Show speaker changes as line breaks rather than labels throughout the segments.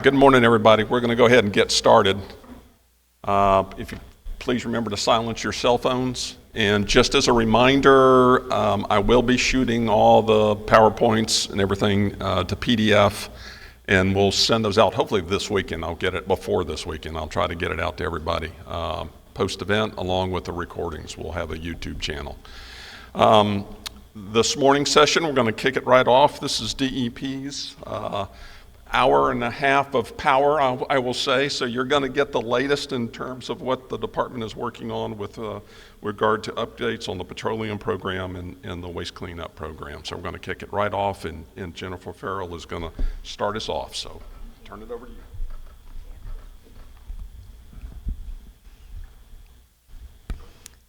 Good morning, everybody. We're going to go ahead and get started. If you please remember to silence your cell phones. And just as a reminder, I will be shooting all the PowerPoints and everything to PDF, and we'll send those out hopefully this weekend. I'll get it before this weekend. I'll try to get it out to everybody. Post-event, along with the recordings, we'll have a YouTube channel. This morning's session, we're going to kick it right off. This is DEP's hour and a half of power, I will say. So you're going to get the latest in terms of what the department is working on with regard to updates on the petroleum program and the waste cleanup program. So we're going to kick it right off, and Jennifer Farrell is going to start us off. So turn it over to you.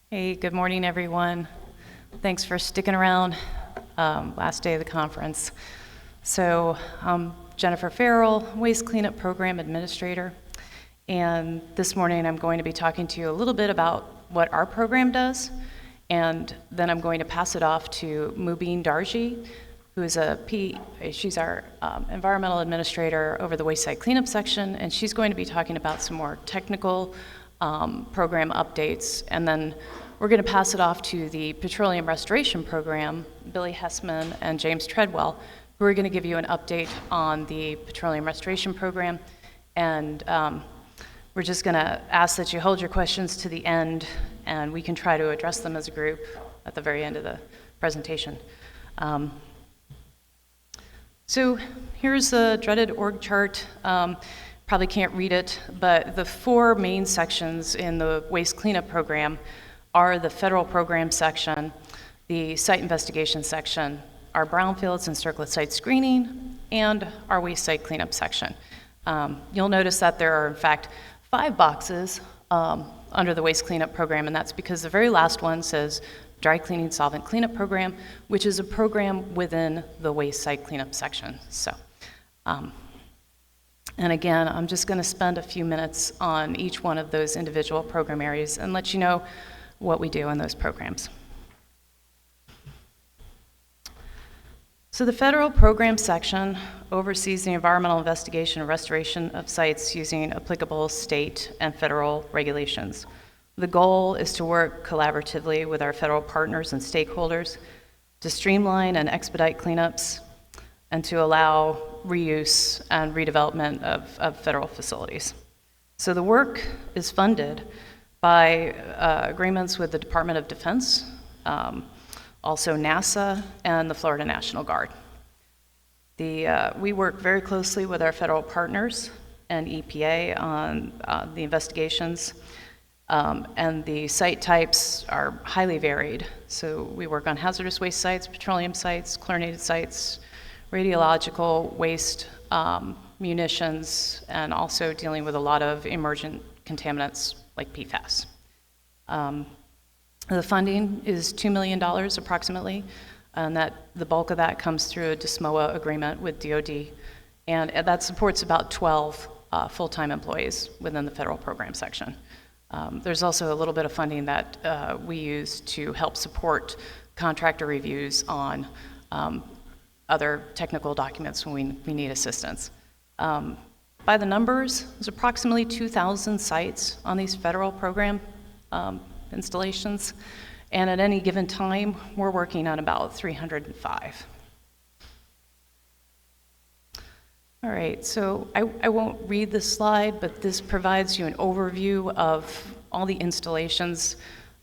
Hey, good morning, everyone. Thanks for sticking around. Last day of the conference. So Jennifer Farrell, Waste Cleanup Program Administrator, and this morning I'm going to be talking to you a little bit about what our program does, and then I'm going to pass it off to Mubeen Darji, who is she's our Environmental Administrator over the Waste Site Cleanup section, and she's going to be talking about some more technical program updates, and then we're going to pass it off to the Petroleum Restoration Program, Billy Hessman and James Treadwell, who are going to give you an update on the Petroleum Restoration Program. And we're just going to ask that you hold your questions to the end, and we can try to address them as a group at the very end of the presentation. So here's the dreaded org chart. Probably can't read it, but the four main sections in the Waste Cleanup Program are the federal program section, the site investigation section, our brownfields and circlet site screening, and our waste site cleanup section. You'll notice that there are, in fact, 5 boxes under the waste cleanup program, and that's because the very last one says dry cleaning solvent cleanup program, which is a program within the waste site cleanup section. So, and again, I'm just going to spend a few minutes on each one of those individual program areas and let you know what we do in those programs. So the federal program section oversees the environmental investigation and restoration of sites using applicable state and federal regulations. The goal is to work collaboratively with our federal partners and stakeholders to streamline and expedite cleanups and to allow reuse and redevelopment of federal facilities. So the work is funded by agreements with the Department of Defense, also NASA, and the Florida National Guard. We work very closely with our federal partners and EPA on the investigations, and the site types are highly varied. So we work on hazardous waste sites, petroleum sites, chlorinated sites, radiological waste, munitions, and also dealing with a lot of emergent contaminants like PFAS. The funding is $2 million approximately, and the bulk of that comes through a DSMOA agreement with DoD, and that supports about 12 full-time employees within the federal program section. There's also a little bit of funding that we use to help support contractor reviews on other technical documents when we need assistance. By the numbers, there's approximately 2,000 sites on these federal program installations, and at any given time, we're working on about 305. All right, so I won't read this slide, but this provides you an overview of all the installations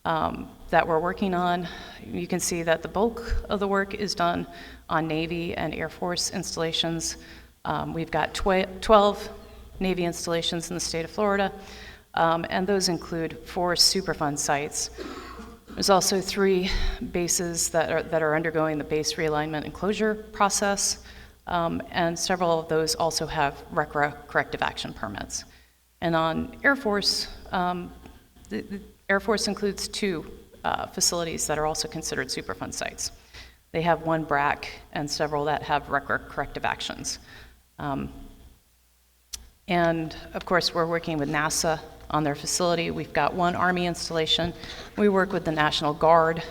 that we're working on. You can see that the bulk of the work is done on Navy and Air Force installations. We've got 12 Navy installations in the state of Florida, and those include 4 Superfund sites. There's also 3 bases that are undergoing the base realignment and closure process, and several of those also have RCRA corrective action permits. And on Air Force, the Air Force includes 2 facilities that are also considered Superfund sites. They have 1 BRAC and several that have RCRA corrective actions. And of course, we're working with NASA on their facility. We've got 1 Army installation. We work with the National Guard,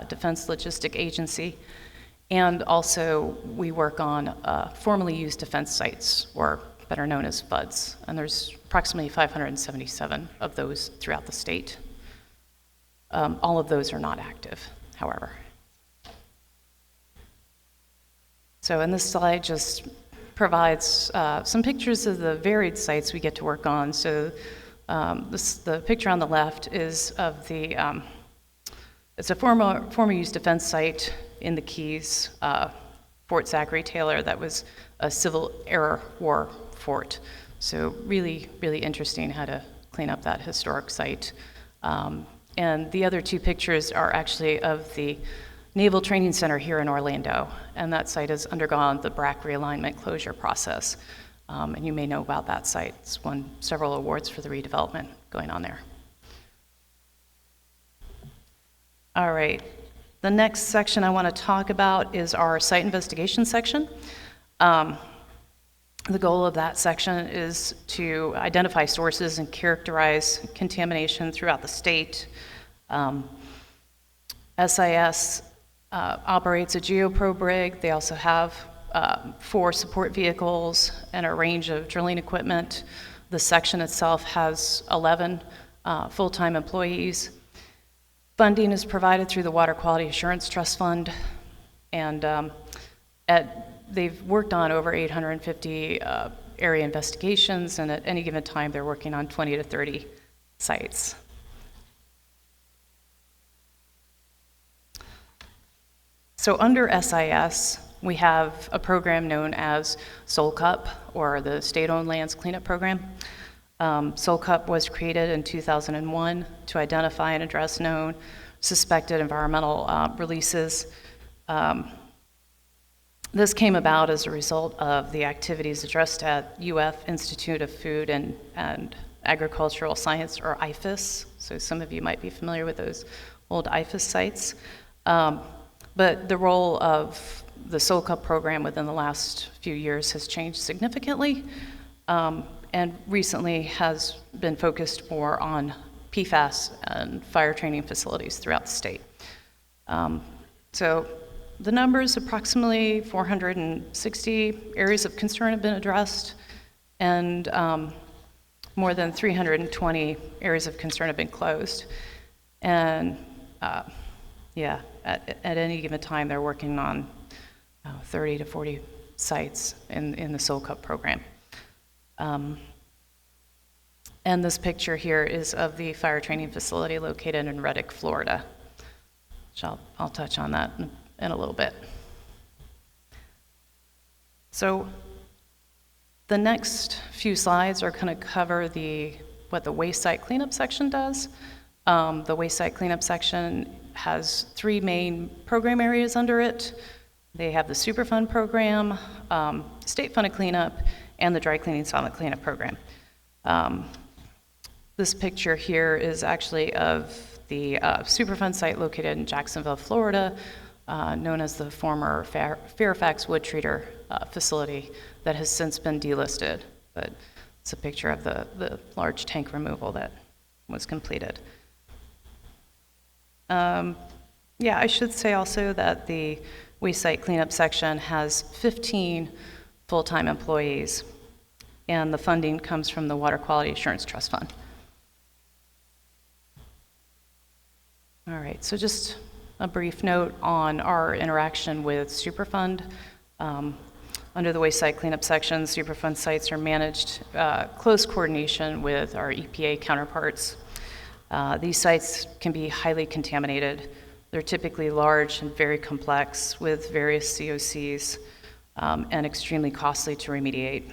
Defense Logistic Agency, and also we work on formerly used defense sites or better known as FUDs, and there's approximately 577 of those throughout the state. All of those are not active, however. So, and this slide just provides some pictures of the varied sites we get to work on. So the picture on the left is of the, it's a former U.S. defense site in the Keys, Fort Zachary Taylor, that was a Civil Era War fort. So really, really interesting how to clean up that historic site. And the other two pictures are actually of the Naval Training Center here in Orlando, and that site has undergone the BRAC realignment closure process. And you may know about that site. It's won several awards for the redevelopment going on there. All right, the next section I want to talk about is our site investigation section. The goal of that section is to identify sources and characterize contamination throughout the state. SIS operates a geoprobe rig. They also have 4 support vehicles and a range of drilling equipment. The section itself has 11 full-time employees. Funding is provided through the Water Quality Assurance Trust Fund, and they've worked on over 850 area investigations, and at any given time they're working on 20 to 30 sites. So under SIS, we have a program known as SOLCUP, or the State-Owned Lands Cleanup Program. SOLCUP was created in 2001 to identify and address known suspected environmental releases. This came about as a result of the activities addressed at UF Institute of Food and Agricultural Science, or IFAS. So some of you might be familiar with those old IFAS sites. But the role of the SOLCUP program within the last few years has changed significantly, and recently has been focused more on PFAS and fire training facilities throughout the state. So the numbers, approximately 460 areas of concern have been addressed, and more than 320 areas of concern have been closed. And at any given time, they're working on 30 to 40 sites in the SOLCUP program. And this picture here is of the fire training facility located in Reddick, Florida, which I'll touch on that in a little bit. So the next few slides are going to cover what the waste site cleanup section does. The waste site cleanup section has 3 main program areas under it. They have the Superfund program, state-funded cleanup, and the dry cleaning solvent cleanup program. This picture here is actually of the Superfund site located in Jacksonville, Florida, known as the former Fairfax wood treater facility that has since been delisted. But it's a picture of the large tank removal that was completed. I should say also that the waste site cleanup section has 15 full-time employees, and the funding comes from the Water Quality Assurance Trust Fund. All right, so just a brief note on our interaction with Superfund. Under the waste site cleanup section, Superfund sites are managed close coordination with our EPA counterparts. These sites can be highly contaminated. They're typically large and very complex with various COCs and extremely costly to remediate.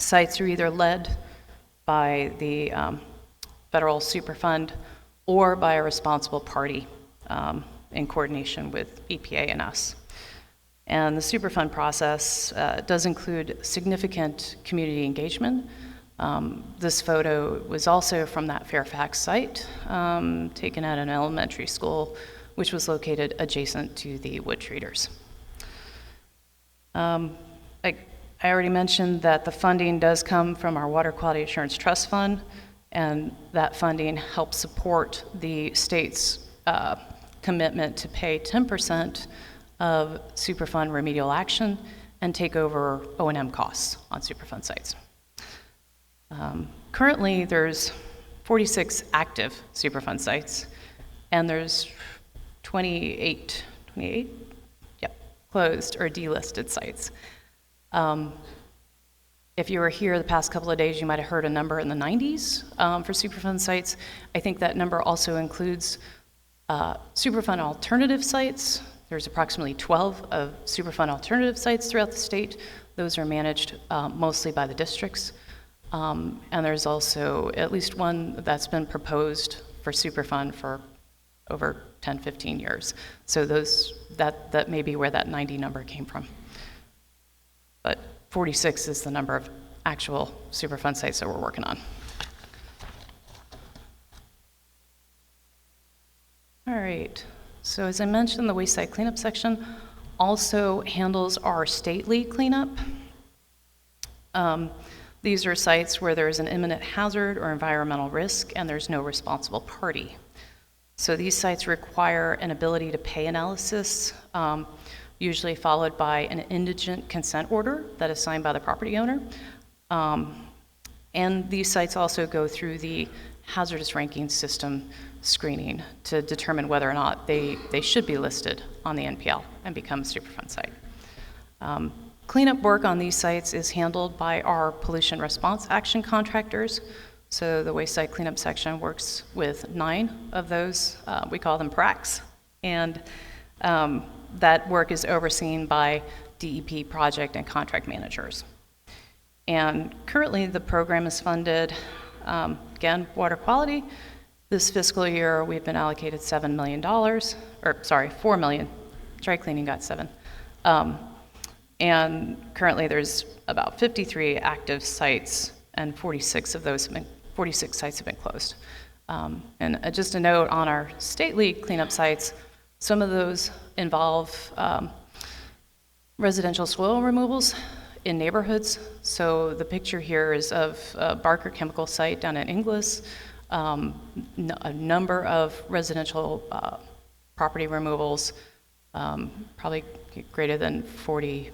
Sites are either led by the federal Superfund or by a responsible party in coordination with EPA and us. And the Superfund process does include significant community engagement. This photo was also from that Fairfax site, taken at an elementary school, which was located adjacent to the wood treaters. I already mentioned that the funding does come from our Water Quality Assurance Trust Fund, and that funding helps support the state's commitment to pay 10% of Superfund remedial action and take over O&M costs on Superfund sites. Currently, there's 46 active Superfund sites, and there's 28, yep, closed or delisted sites. If you were here the past couple of days, you might have heard a number in the 90s for Superfund sites. I think that number also includes Superfund alternative sites. There's approximately 12 of Superfund alternative sites throughout the state. Those are managed mostly by the districts. And there's also at least one that's been proposed for Superfund for over 10, 15 years. So that may be where that 90 number came from. But 46 is the number of actual Superfund sites that we're working on. All right, so as I mentioned, the waste site cleanup section also handles our stately cleanup. These are sites where there's an imminent hazard or environmental risk and there's no responsible party. So these sites require an ability to pay analysis, usually followed by an indigent consent order that is signed by the property owner. And these sites also go through the hazardous ranking system screening to determine whether or not they should be listed on the NPL and become a Superfund site. Cleanup work on these sites is handled by our pollution response action contractors. So the waste site cleanup section works with 9 of those. We call them PRACs. And that work is overseen by DEP project and contract managers. And currently the program is funded, again, water quality. This fiscal year we've been allocated $7 million, $4 million. Dry cleaning got 7. And currently there's about 53 active sites and 46 sites have been closed. And just a note on our stately cleanup sites, some of those involve residential soil removals in neighborhoods. So the picture here is of a Barker Chemical site down in Inglis, a number of residential property removals, probably greater than 40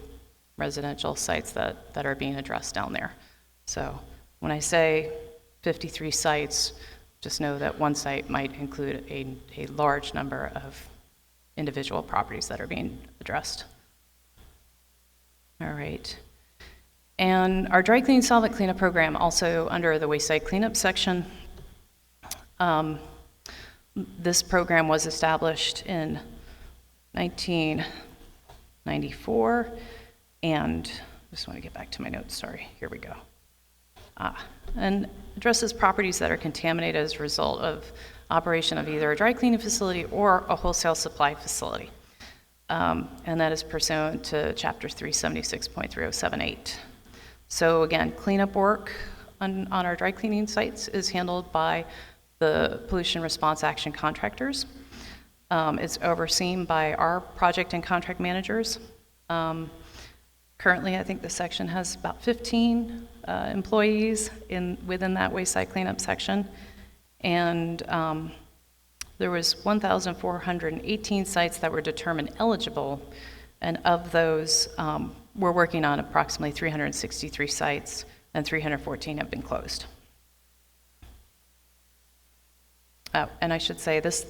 residential sites that are being addressed down there. So when I say 53 sites, just know that one site might include a large number of individual properties that are being addressed. All right. And our dry clean solvent cleanup program, also under the waste site cleanup section, this program was established in 1994, and I just want to get back to my notes, sorry, here we go. And addresses properties that are contaminated as a result of operation of either a dry cleaning facility or a wholesale supply facility. And that is pursuant to Chapter 376.3078. So again, cleanup work on our dry cleaning sites is handled by the pollution response action contractors. It's overseen by our project and contract managers. Currently, I think the section has about 15 employees within that waste site cleanup section. And there was 1,418 sites that were determined eligible, and of those, we're working on approximately 363 sites, and 314 have been closed. And I should say, this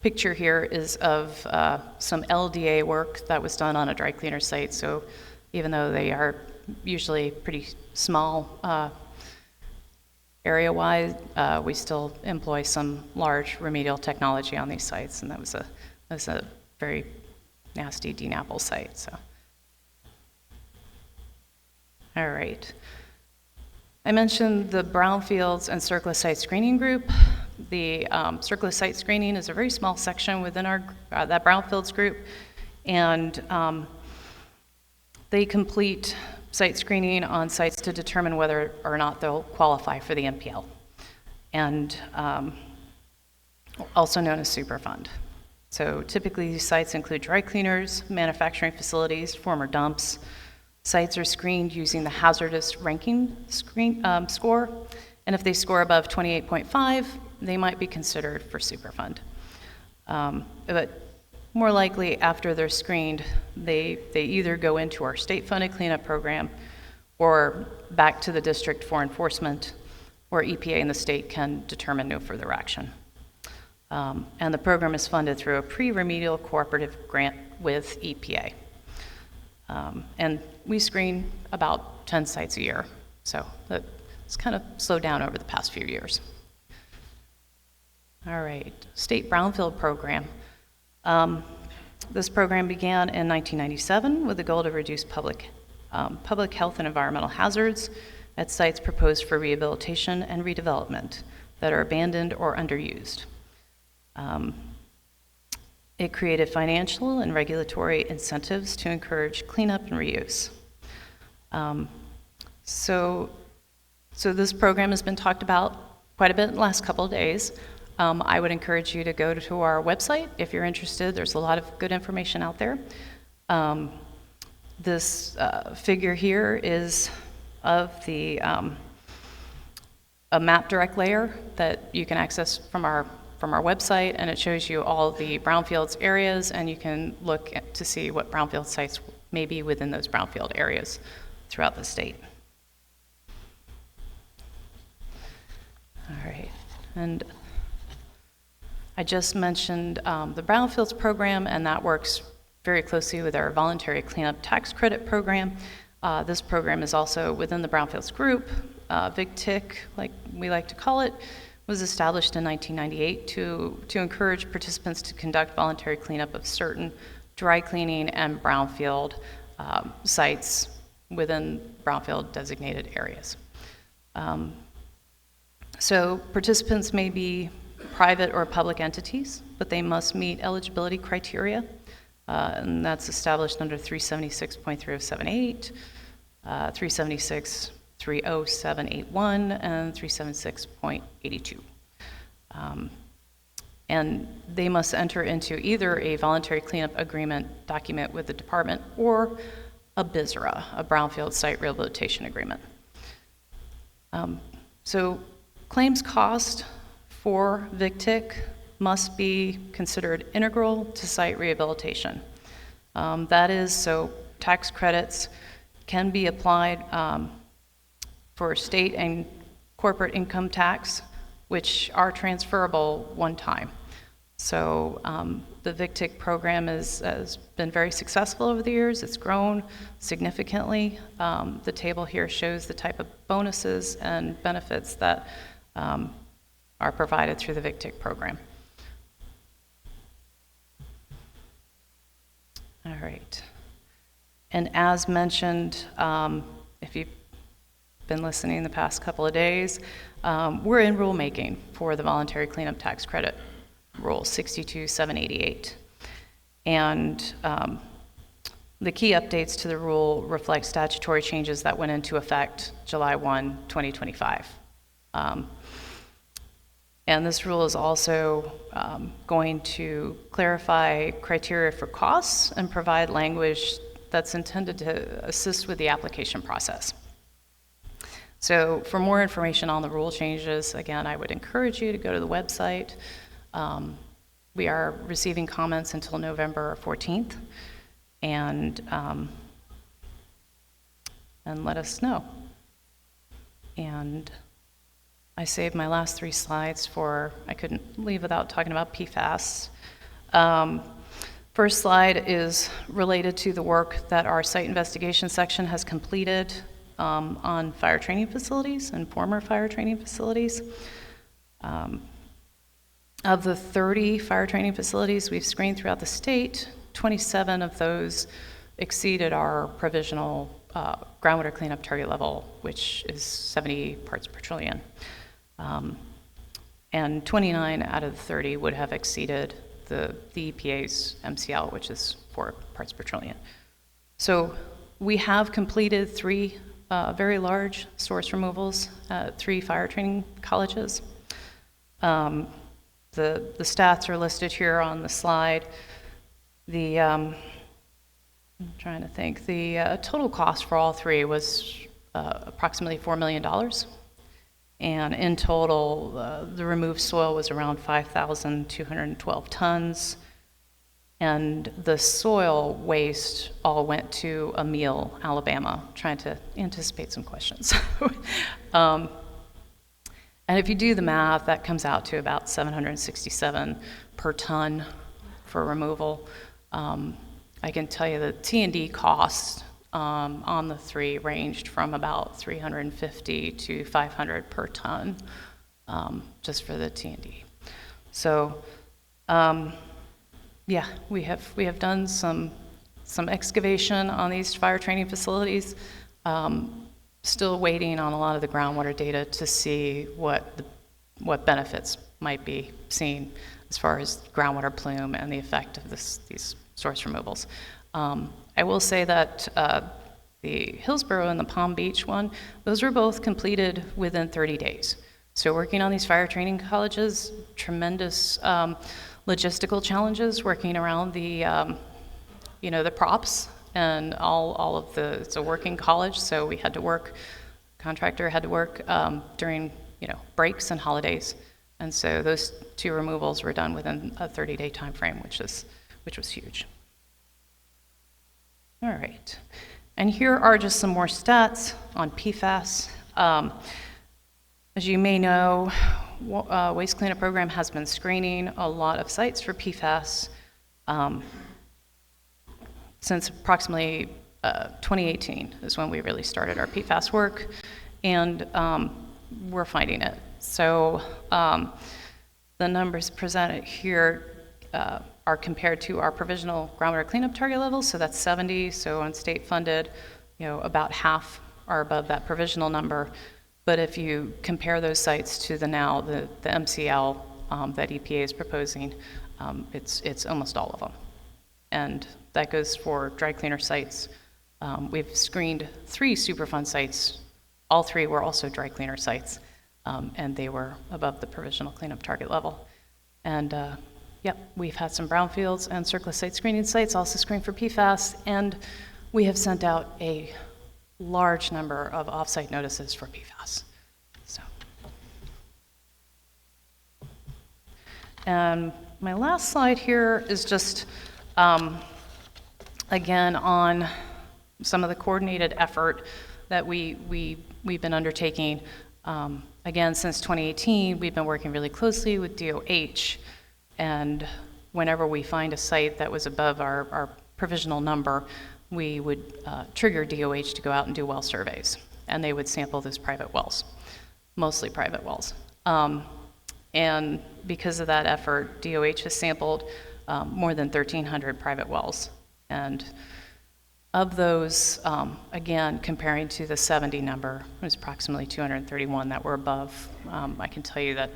picture here is of some LDA work that was done on a dry cleaner site. So even though they are usually pretty small area-wise, we still employ some large remedial technology on these sites, and that was a very nasty DNAPL site. So, all right. I mentioned the brownfields and surplus site screening group. The surplus site screening is a very small section within our that brownfields group, and they complete site screening on sites to determine whether or not they'll qualify for the NPL, and also known as Superfund. So typically these sites include dry cleaners, manufacturing facilities, former dumps. Sites are screened using the hazardous ranking score, and if they score above 28.5, they might be considered for Superfund. But more likely after they're screened, they either go into our state-funded cleanup program or back to the district for enforcement, where EPA and the state can determine no further action. And the program is funded through a pre-remedial cooperative grant with EPA. And we screen about 10 sites a year, so it's kind of slowed down over the past few years. All right, state brownfield program. This program began in 1997 with the goal to reduce public health and environmental hazards at sites proposed for rehabilitation and redevelopment that are abandoned or underused. It created financial and regulatory incentives to encourage cleanup and reuse. So this program has been talked about quite a bit in the last couple of days. I would encourage you to go to our website if you're interested. There's a lot of good information out there. This figure here is of the a map direct layer that you can access from our website, and it shows you all the brownfields areas, and you can look to see what brownfield sites may be within those brownfield areas throughout the state. All right, and I just mentioned the Brownfields program, and that works very closely with our voluntary cleanup tax credit program. This program is also within the Brownfields group. VICTIC, like we like to call it, was established in 1998 to encourage participants to conduct voluntary cleanup of certain dry cleaning and brownfield sites within brownfield designated areas. So participants may be private or public entities, but they must meet eligibility criteria, and that's established under 376.3078, 376.30781, and 376.82. And they must enter into either a voluntary cleanup agreement document with the department or a BSRA, a Brownfield Site Rehabilitation Agreement. So claims cost for VICTIC must be considered integral to site rehabilitation. That is, so tax credits can be applied for state and corporate income tax, which are transferable one time. So the VICTIC program has been very successful over the years. It's grown significantly. The table here shows the type of bonuses and benefits that are provided through the VICTIC program. All right. And as mentioned, if you've been listening the past couple of days, we're in rulemaking for the voluntary cleanup tax credit rule 62788. And the key updates to the rule reflect statutory changes that went into effect July 1, 2025. And this rule is also going to clarify criteria for costs and provide language that's intended to assist with the application process. So for more information on the rule changes, again, I would encourage you to go to the website. We are receiving comments until November 14th, and let us know. And I saved my last 3 slides for, I couldn't leave without talking about PFAS. First slide is related to the work that our site investigation section has completed on fire training facilities and former fire training facilities. Of the 30 fire training facilities we've screened throughout the state, 27 of those exceeded our provisional groundwater cleanup target level, which is 70 parts per trillion. And 29 out of the 30 would have exceeded the EPA's MCL, which is 4 parts per trillion. So we have completed 3 very large source removals at 3 fire training colleges. The stats are listed here on the slide. I'm trying to think. The total cost for all 3 was approximately $4 million. And in total, the removed soil was around 5,212 tons. And the soil waste all went to Emile, Alabama, trying to anticipate some questions. And if you do the math, that comes out to about 767 per ton for removal. I can tell you the T&D costs on the three ranged from about 350 to 500 per ton, just for the T&D. So, yeah, we have done some excavation on these fire training facilities. Still waiting on a lot of the groundwater data to see what benefits might be seen as far as groundwater plume and the effect of these source removals. I will say that the Hillsborough and the Palm Beach one, those were both completed within 30 days. So working on these fire training colleges, tremendous logistical challenges working around the props and all of it's a working college, so we had to work, contractor had to work during, breaks and holidays. And so those two removals were done within a 30-day time frame, which was huge. All right. And here are just some more stats on PFAS. As you may know, Waste Cleanup Program has been screening a lot of sites for PFAS since approximately 2018 is when we really started our PFAS work, and we're finding it. So the numbers presented here are compared to our provisional groundwater cleanup target levels, so that's 70. So on state funded, about half are above that provisional number. But if you compare those sites to the MCL that EPA is proposing, it's almost all of them. And that goes for dry cleaner sites. We've screened 3 Superfund sites. All 3 were also dry cleaner sites, and they were above the provisional cleanup target level. And we've had some brownfields and surplus site screening sites also screened for PFAS, and we have sent out a large number of off-site notices for PFAS. So, and my last slide here is just, again, on some of the coordinated effort that we've been undertaking. Again, since 2018, we've been working really closely with DOH, and whenever we find a site that was above our provisional number, we would trigger DOH to go out and do well surveys, and they would sample those private wells, mostly private wells. And because of that effort, DOH has sampled more than 1,300 private wells. And of those, again, comparing to the 70 number, it was approximately 231 that were above. I can tell you that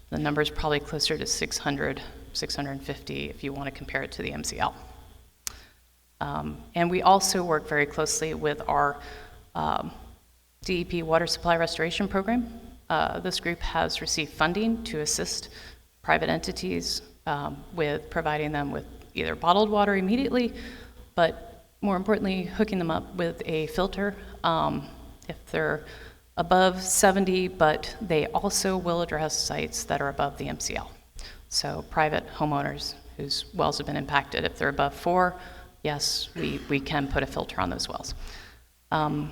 the number is probably closer to 600, 650 if you want to compare it to the MCL. And we also work very closely with our DEP Water Supply Restoration Program. This group has received funding to assist private entities with providing them with either bottled water immediately, but more importantly, hooking them up with a filter if they're above 70, but they also will address sites that are above the MCL. So private homeowners whose wells have been impacted, if they're above 4, yes, we can put a filter on those wells. And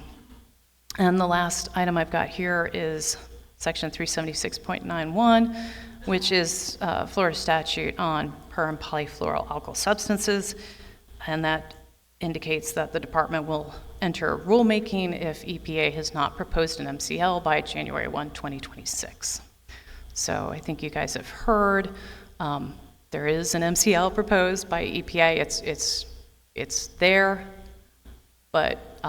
the last item I've got here is section 376.91, which is Florida statute on per and polyfluoral alkyl substances, and that indicates that the department will enter rulemaking if EPA has not proposed an MCL by January 1, 2026. So I think you guys have heard there is an MCL proposed by EPA. It's there, but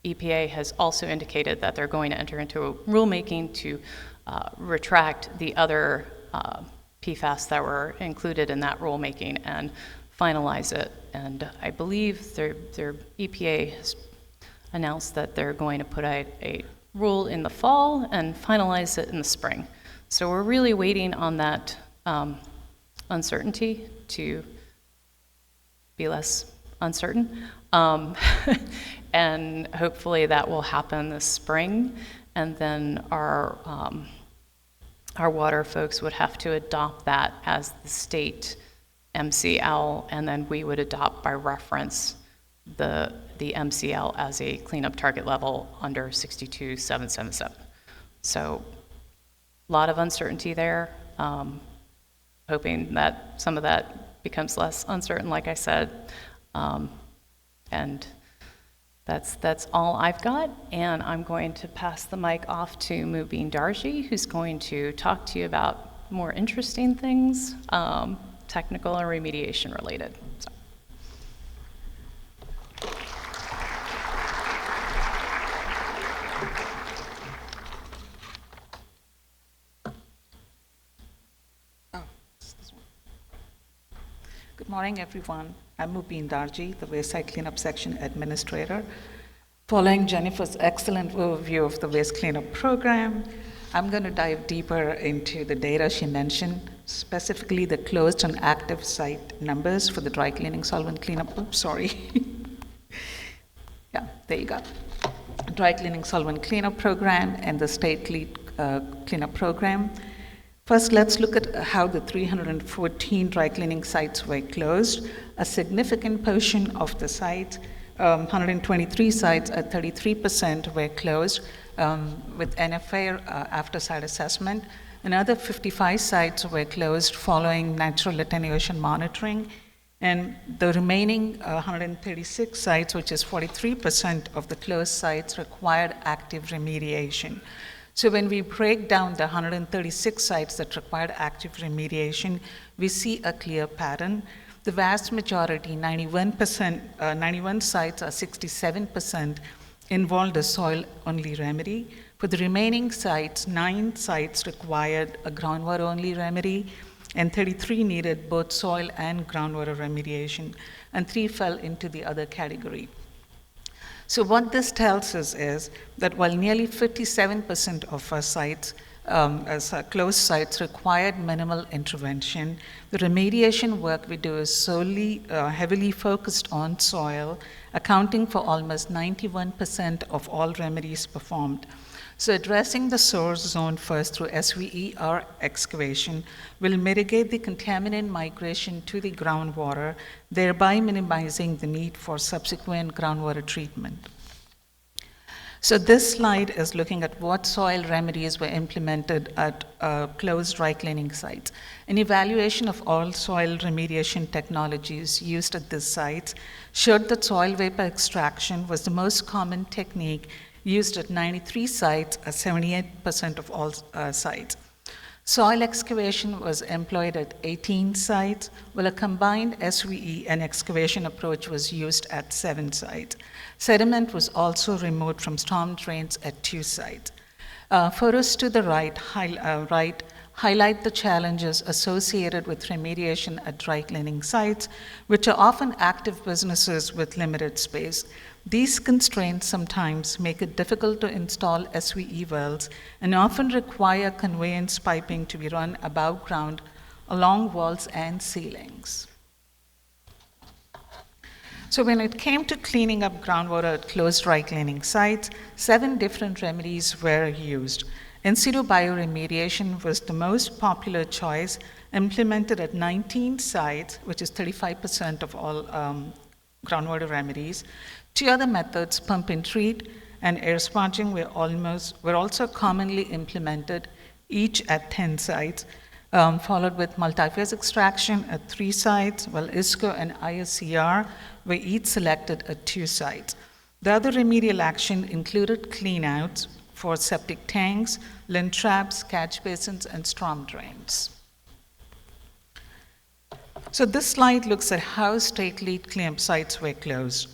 EPA has also indicated that they're going to enter into a rulemaking to retract the other PFAS that were included in that rulemaking and finalize it. And I believe their EPA has announced that they're going to put out a rule in the fall and finalize it in the spring. So we're really waiting on that uncertainty to be less uncertain. And hopefully that will happen this spring. And then our water folks would have to adopt that as the state MCL, and then we would adopt by reference the MCL as a cleanup target level under 62777. So a lot of uncertainty there. Hoping that some of that becomes less uncertain, like I said. And that's all I've got. And I'm going to pass the mic off to Mubeen Darji, who's going to talk to you about more interesting things, technical and remediation related. So.
Good morning, everyone. I'm Mubeen Darji, the Wayside Cleanup Section Administrator. Following Jennifer's excellent overview of the Waste Cleanup Program, I'm going to dive deeper into the data she mentioned, specifically the closed and active site numbers for the dry cleaning solvent cleanup. Oops, sorry. Yeah, there you go. Dry cleaning solvent cleanup program and the state cleanup program. First, let's look at how the 314 dry cleaning sites were closed. A significant portion of the sites, 123 sites at 33% were closed with NFA after site assessment. Another 55 sites were closed following natural attenuation monitoring. And the remaining 136 sites, which is 43% of the closed sites, required active remediation. So when we break down the 136 sites that required active remediation, we see a clear pattern. The vast majority, 91 sites or 67%, involved a soil-only remedy. For the remaining sites, 9 sites required a groundwater-only remedy, and 33 needed both soil and groundwater remediation, and 3 fell into the other category. So what this tells us is that while nearly 57% of our sites, as our closed sites, required minimal intervention, the remediation work we do is solely heavily focused on soil, accounting for almost 91% of all remedies performed. So addressing the source zone first through SVER excavation will mitigate the contaminant migration to the groundwater, thereby minimizing the need for subsequent groundwater treatment. So this slide is looking at what soil remedies were implemented at closed dry cleaning sites. An evaluation of all soil remediation technologies used at these sites showed that soil vapor extraction was the most common technique used at 93 sites, 78% of all sites. Soil excavation was employed at 18 sites, while a combined SVE and excavation approach was used at 7 sites. Sediment was also removed from storm drains at 2 sites. Photos to the right highlight the challenges associated with remediation at dry cleaning sites, which are often active businesses with limited space. These constraints sometimes make it difficult to install SVE wells and often require conveyance piping to be run above ground along walls and ceilings. So when it came to cleaning up groundwater at closed dry cleaning sites, 7 different remedies were used. In situ bioremediation was the most popular choice, implemented at 19 sites, which is 35% of all groundwater remedies. 2 other methods, pump and treat and air sponging, were also commonly implemented, each at 10 sites, followed with multi-phase extraction at 3 sites, while ISCO and ISCR were each selected at 2 sites. The other remedial action included cleanouts for septic tanks, lint traps, catch basins, and storm drains. So this slide looks at how state lead cleanup sites were closed.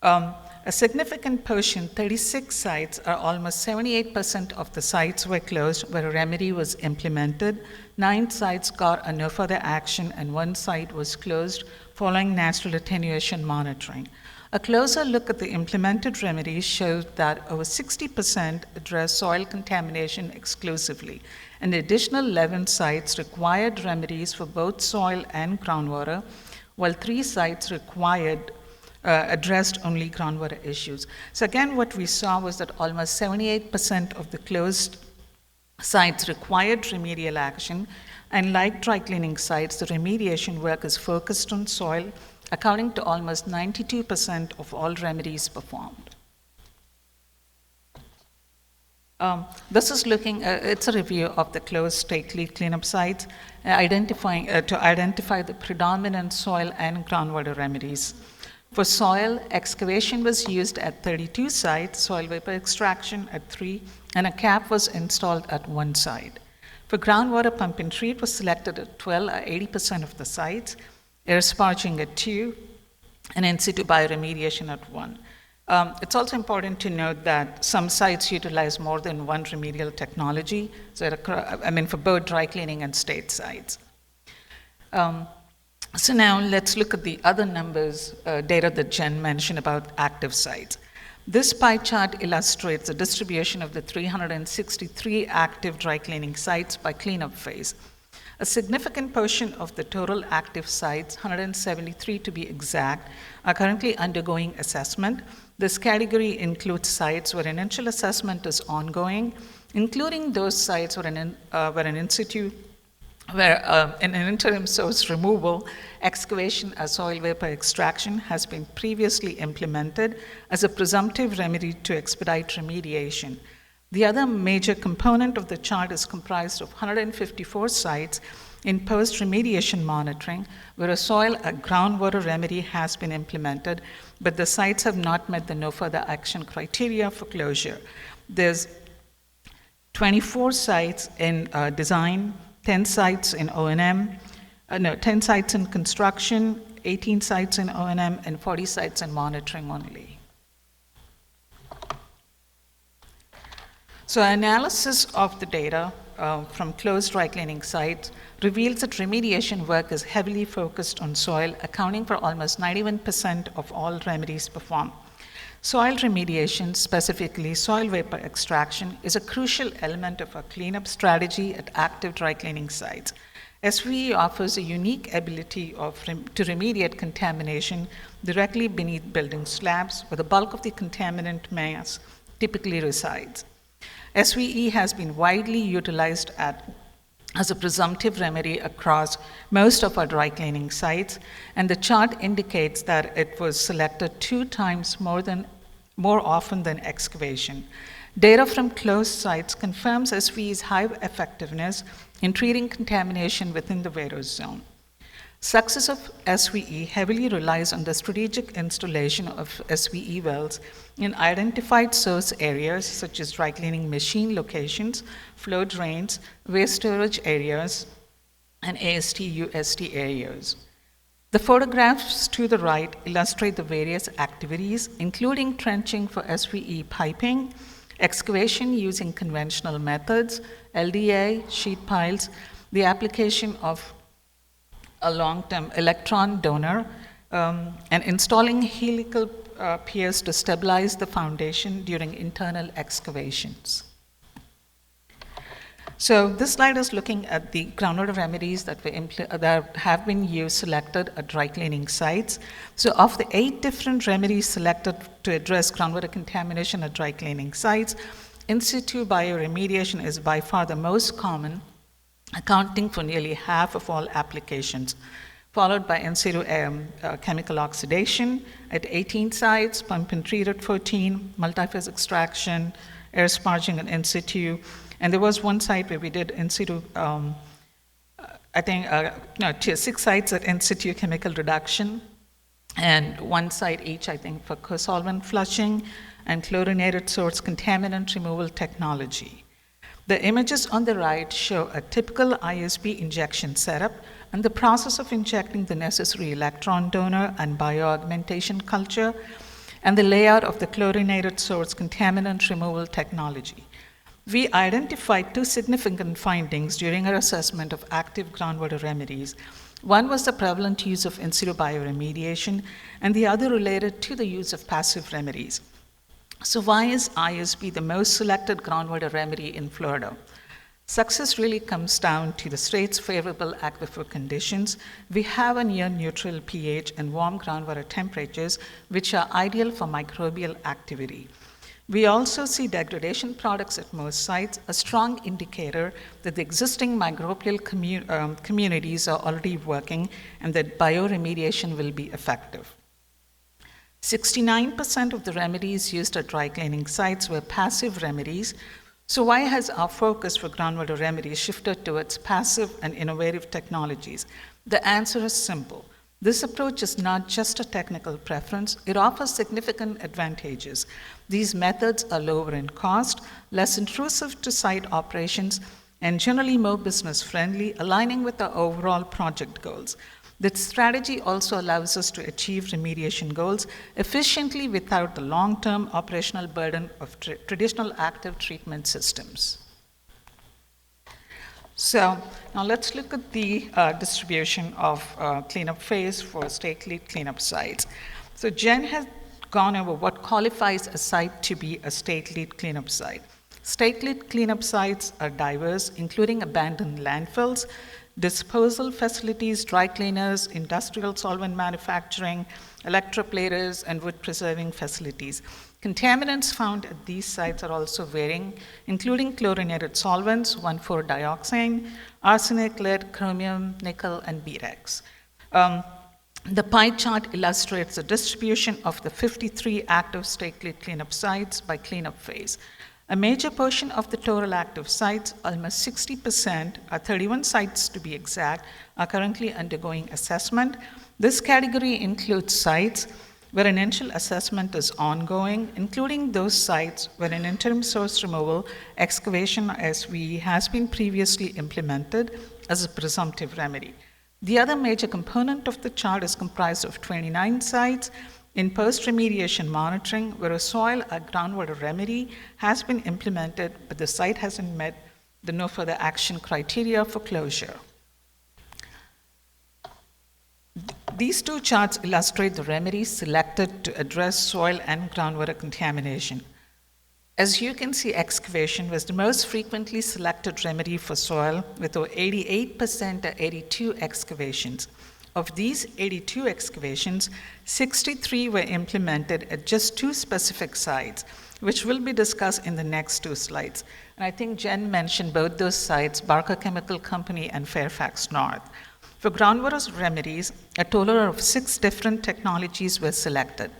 A significant portion, 36 sites, or almost 78% of the sites were closed where a remedy was implemented. 9 sites got a no further action, and 1 site was closed following natural attenuation monitoring. A closer look at the implemented remedies showed that over 60% addressed soil contamination exclusively, and the additional 11 sites required remedies for both soil and groundwater, while 3 sites addressed only groundwater issues. So again, what we saw was that almost 78% of the closed sites required remedial action, and like dry cleaning sites, the remediation work is focused on soil, accounting to almost 92% of all remedies performed. This is it's a review of the closed state lead cleanup sites, to identify the predominant soil and groundwater remedies. For soil, excavation was used at 32 sites, soil vapor extraction at 3, and a cap was installed at 1 site. For groundwater pump and treat was selected at 12 or 80% of the sites, air sparging at 2, and in situ bioremediation at 1. It's also important to note that some sites utilize more than one remedial technology, for both dry cleaning and state sites. So now let's look at the other numbers, data that Jen mentioned about active sites. This pie chart illustrates the distribution of the 363 active dry cleaning sites by cleanup phase. A significant portion of the total active sites, 173 to be exact, are currently undergoing assessment. This category includes sites where initial assessment is ongoing, including those sites where an interim source removal, excavation, or soil vapor extraction has been previously implemented as a presumptive remedy to expedite remediation. The other major component of the chart is comprised of 154 sites in post-remediation monitoring, where a soil or groundwater remedy has been implemented, but the sites have not met the no further action criteria for closure. There's 24 sites in design, 10 sites in O&M, 10 sites in construction, 18 sites in O&M, and 40 sites in monitoring only. So analysis of the data from closed dry cleaning sites reveals that remediation work is heavily focused on soil, accounting for almost 91% of all remedies performed. Soil remediation, specifically soil vapor extraction, is a crucial element of a cleanup strategy at active dry cleaning sites. SVE offers a unique ability to remediate contamination directly beneath building slabs, where the bulk of the contaminant mass typically resides. SVE has been widely utilized as a presumptive remedy across most of our dry cleaning sites, and the chart indicates that it was selected 2 times more often than excavation. Data from closed sites confirms SVE's high effectiveness in treating contamination within the Veros zone. Success of SVE heavily relies on the strategic installation of SVE wells in identified source areas such as dry cleaning machine locations, flow drains, waste storage areas, and AST/UST areas. The photographs to the right illustrate the various activities, including trenching for SVE piping, excavation using conventional methods, LDA, sheet piles, the application of a long-term electron donor, and installing helical piers to stabilize the foundation during internal excavations. So this slide is looking at the groundwater remedies that have been used, selected at dry cleaning sites. So of the 8 different remedies selected to address groundwater contamination at dry cleaning sites, in situ bioremediation is by far the most common, accounting for nearly half of all applications, followed by in situ chemical oxidation at 18 sites, pump and treat at 14, multi-phase extraction, air sparging and in situ. And there was one site where we did in situ, 6 sites at in situ chemical reduction, and 1 site each, I think, for co-solvent flushing and chlorinated source contaminant removal technology. The images on the right show a typical ISB injection setup and the process of injecting the necessary electron donor and bioaugmentation culture, and the layout of the chlorinated source contaminant removal technology. We identified 2 significant findings during our assessment of active groundwater remedies. One was the prevalent use of in situ bioremediation, and the other related to the use of passive remedies. So why is ISB the most selected groundwater remedy in Florida? Success really comes down to the state's favorable aquifer conditions. We have a near neutral pH and warm groundwater temperatures, which are ideal for microbial activity. We also see degradation products at most sites, a strong indicator that the existing microbial communities are already working and that bioremediation will be effective. 69% of the remedies used at dry cleaning sites were passive remedies. So why has our focus for groundwater remedies shifted towards passive and innovative technologies? The answer is simple. This approach is not just a technical preference, it offers significant advantages. These methods are lower in cost, less intrusive to site operations, and generally more business friendly, aligning with our overall project goals. This strategy also allows us to achieve remediation goals efficiently without the long-term operational burden of traditional active treatment systems. So now let's look at the distribution of cleanup phase for state lead cleanup sites. So Jen has gone over what qualifies a site to be a state lead cleanup site. State lead cleanup sites are diverse, including abandoned landfills, disposal facilities, dry cleaners, industrial solvent manufacturing, electroplaters, and wood preserving facilities. Contaminants found at these sites are also varying, including chlorinated solvents, 1,4-dioxane, arsenic, lead, chromium, nickel, and borax. The pie chart illustrates the distribution of the 53 active state lead cleanup sites by cleanup phase. A major portion of the total active sites, almost 60%, 31 sites to be exact, are currently undergoing assessment. This category includes sites where an initial assessment is ongoing, including those sites where an interim source removal excavation SVE has been previously implemented as a presumptive remedy. The other major component of the chart is comprised of 29 sites in post-remediation monitoring, where a soil or groundwater remedy has been implemented, but the site hasn't met the no further action criteria for closure. These two charts illustrate the remedies selected to address soil and groundwater contamination. As you can see, excavation was the most frequently selected remedy for soil, with over 88% or 82 excavations. Of these 82 excavations, 63 were implemented at just 2 specific sites, which will be discussed in the next 2 slides. And I think Jen mentioned both those sites, Barker Chemical Company and Fairfax North. For groundwater remedies, a total of 6 different technologies were selected.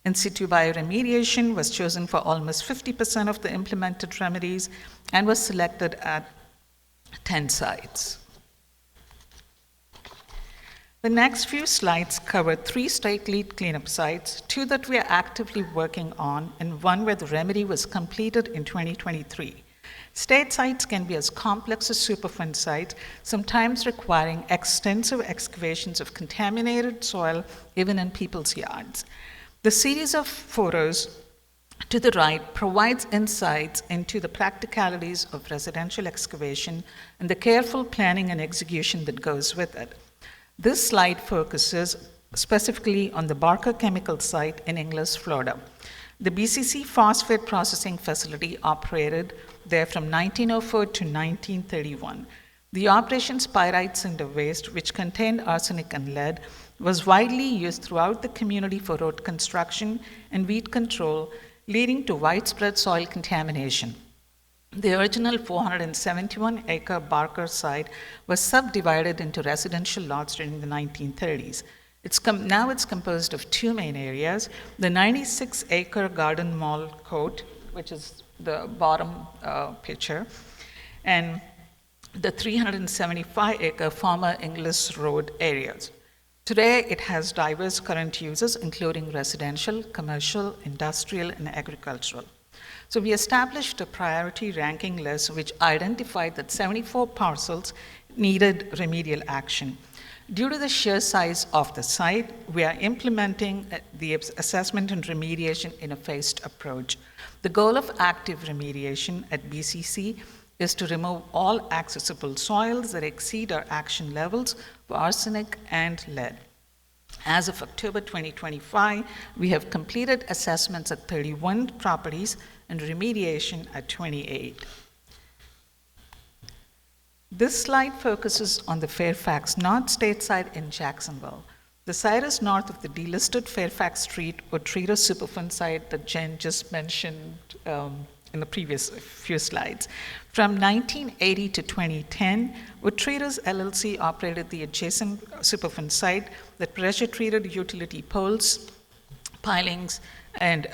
In situ bioremediation was chosen for almost 50% of the implemented remedies and was selected at 10 sites. The next few slides cover 3 state lead cleanup sites, 2 that we are actively working on, and 1 where the remedy was completed in 2023. State sites can be as complex as Superfund sites, sometimes requiring extensive excavations of contaminated soil, even in people's yards. The series of photos to the right provides insights into the practicalities of residential excavation and the careful planning and execution that goes with it. This slide focuses specifically on the Barker Chemical site in Inglis, Florida. The BCC phosphate processing facility operated there from 1904 to 1931. The operation's pyrite cinder waste, which contained arsenic and lead, was widely used throughout the community for road construction and weed control, leading to widespread soil contamination. The original 471-acre Barker site was subdivided into residential lots during the 1930s. Now it's composed of 2 main areas, the 96-acre Garden Mall Court, which is the bottom picture, and the 375-acre former Inglis Road areas. Today, it has diverse current uses, including residential, commercial, industrial, and agricultural. So we established a priority ranking list which identified that 74 parcels needed remedial action. Due to the sheer size of the site, we are implementing the assessment and remediation in a phased approach. The goal of active remediation at BCC is to remove all accessible soils that exceed our action levels for arsenic and lead. As of October 2025, we have completed assessments at 31 properties and remediation at 28. This slide focuses on the Fairfax North State site in Jacksonville. The site is north of the delisted Fairfax Street or Treater Superfund site that Jen just mentioned in the previous few slides. From 1980 to 2010, Treaters LLC operated the adjacent Superfund site that pressure-treated utility poles, pilings, and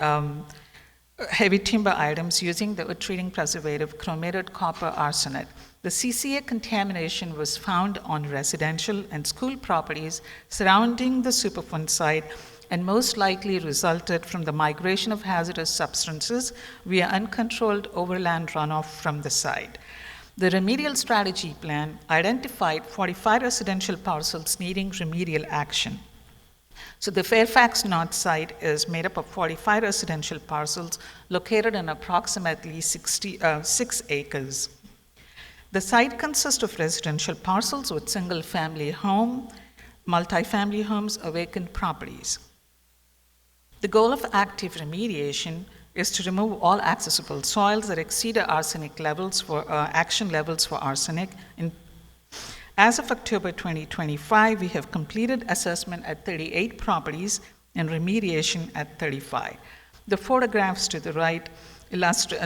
heavy timber items using the treating preservative chromated copper arsenate. The CCA contamination was found on residential and school properties surrounding the Superfund site and most likely resulted from the migration of hazardous substances via uncontrolled overland runoff from the site. The remedial strategy plan identified 45 residential parcels needing remedial action. So the Fairfax North site is made up of 45 residential parcels located in approximately 6 acres. The site consists of residential parcels with single-family home, multifamily homes, or vacant properties. The goal of active remediation is to remove all accessible soils that exceed arsenic levels for action levels for arsenic. As of October 2025, we have completed assessment at 38 properties and remediation at 35. The photographs to the right illustrate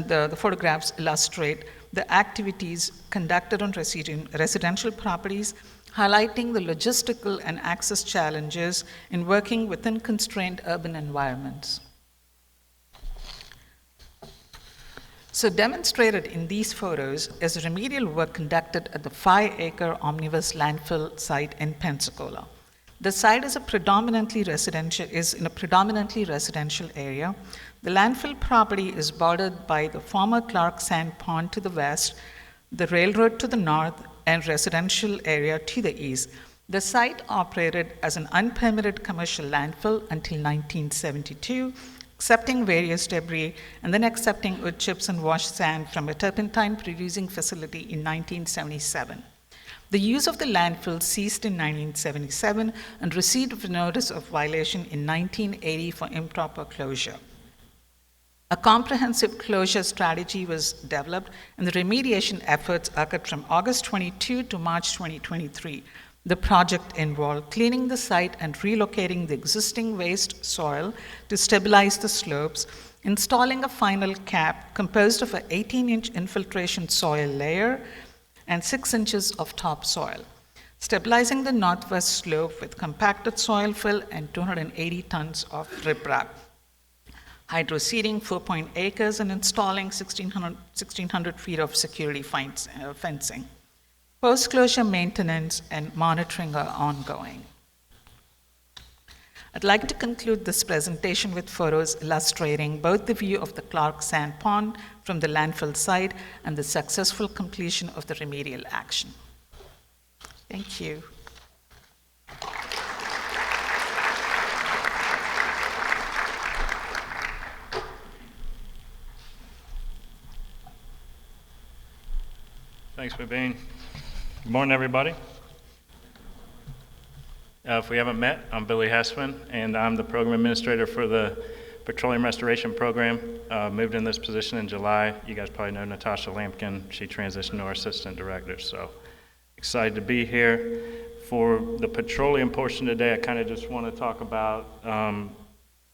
the activities conducted on residential properties, highlighting the logistical and access challenges in working within constrained urban environments. So demonstrated in these photos is remedial work conducted at the 5-acre omnibus landfill site in Pensacola. The site is in a predominantly residential area. The landfill property is bordered by the former Clark Sand Pond to the west, the railroad to the north, and residential area to the east. The site operated as an unpermitted commercial landfill until 1972, accepting various debris and then accepting wood chips and washed sand from a turpentine-producing facility in 1977. The use of the landfill ceased in 1977 and received a notice of violation in 1980 for improper closure. A comprehensive closure strategy was developed, and the remediation efforts occurred from August 22 to March 2023. The project involved cleaning the site and relocating the existing waste soil to stabilize the slopes, installing a final cap composed of an 18-inch infiltration soil layer and 6 inches of topsoil, stabilizing the northwest slope with compacted soil fill and 280 tons of riprap, hydroseeding 4 acres, and installing 1,600 feet of security fencing. Post-closure maintenance and monitoring are ongoing. I'd like to conclude this presentation with photos illustrating both the view of the Clark Sand Pond from the landfill site and the successful completion of the remedial action. Thank you.
Thanks, Mubeen. Good morning, everybody. If we haven't met, I'm Billy Hessman, and I'm the program administrator for the Petroleum Restoration Program. Moved in this position in July. You guys probably know Natasha Lampkin. She transitioned to our assistant director, so excited to be here. For the petroleum portion today, I kind of just want to talk about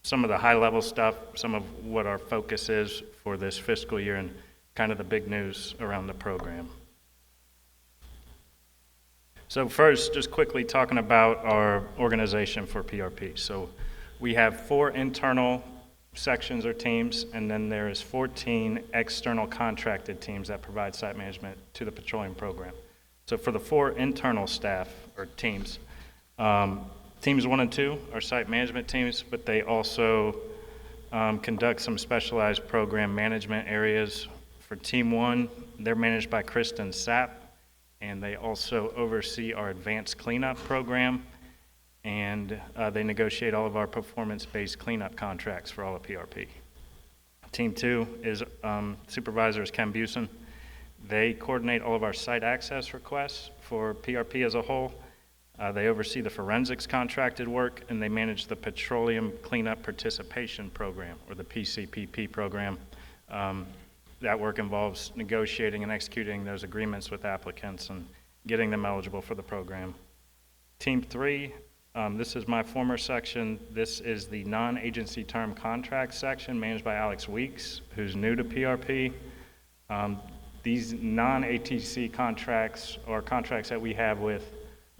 some of the high-level stuff, some of what our focus is for this fiscal year, and kind of the big news around the program. So first, just quickly talking about our organization for PRP. So we have 4 internal sections or teams, and then there is 14 external contracted teams that provide site management to the petroleum program. So for the 4 internal staff or teams, teams 1 and 2 are site management teams, but they also conduct some specialized program management areas. For team 1, they're managed by Kristen Sapp, and they also oversee our advanced cleanup program, and they negotiate all of our performance-based cleanup contracts for all of PRP. Team 2 is supervisor is Ken Busen. They coordinate all of our site access requests for PRP as a whole. They oversee the forensics contracted work, and they manage the Petroleum Cleanup Participation Program, or the PCPP program. That work involves negotiating and executing those agreements with applicants and getting them eligible for the program. Team 3 This is my former section. This is the non-agency term contract section managed by Alex Weeks, who's new to PRP. These non-ATC contracts are contracts that we have with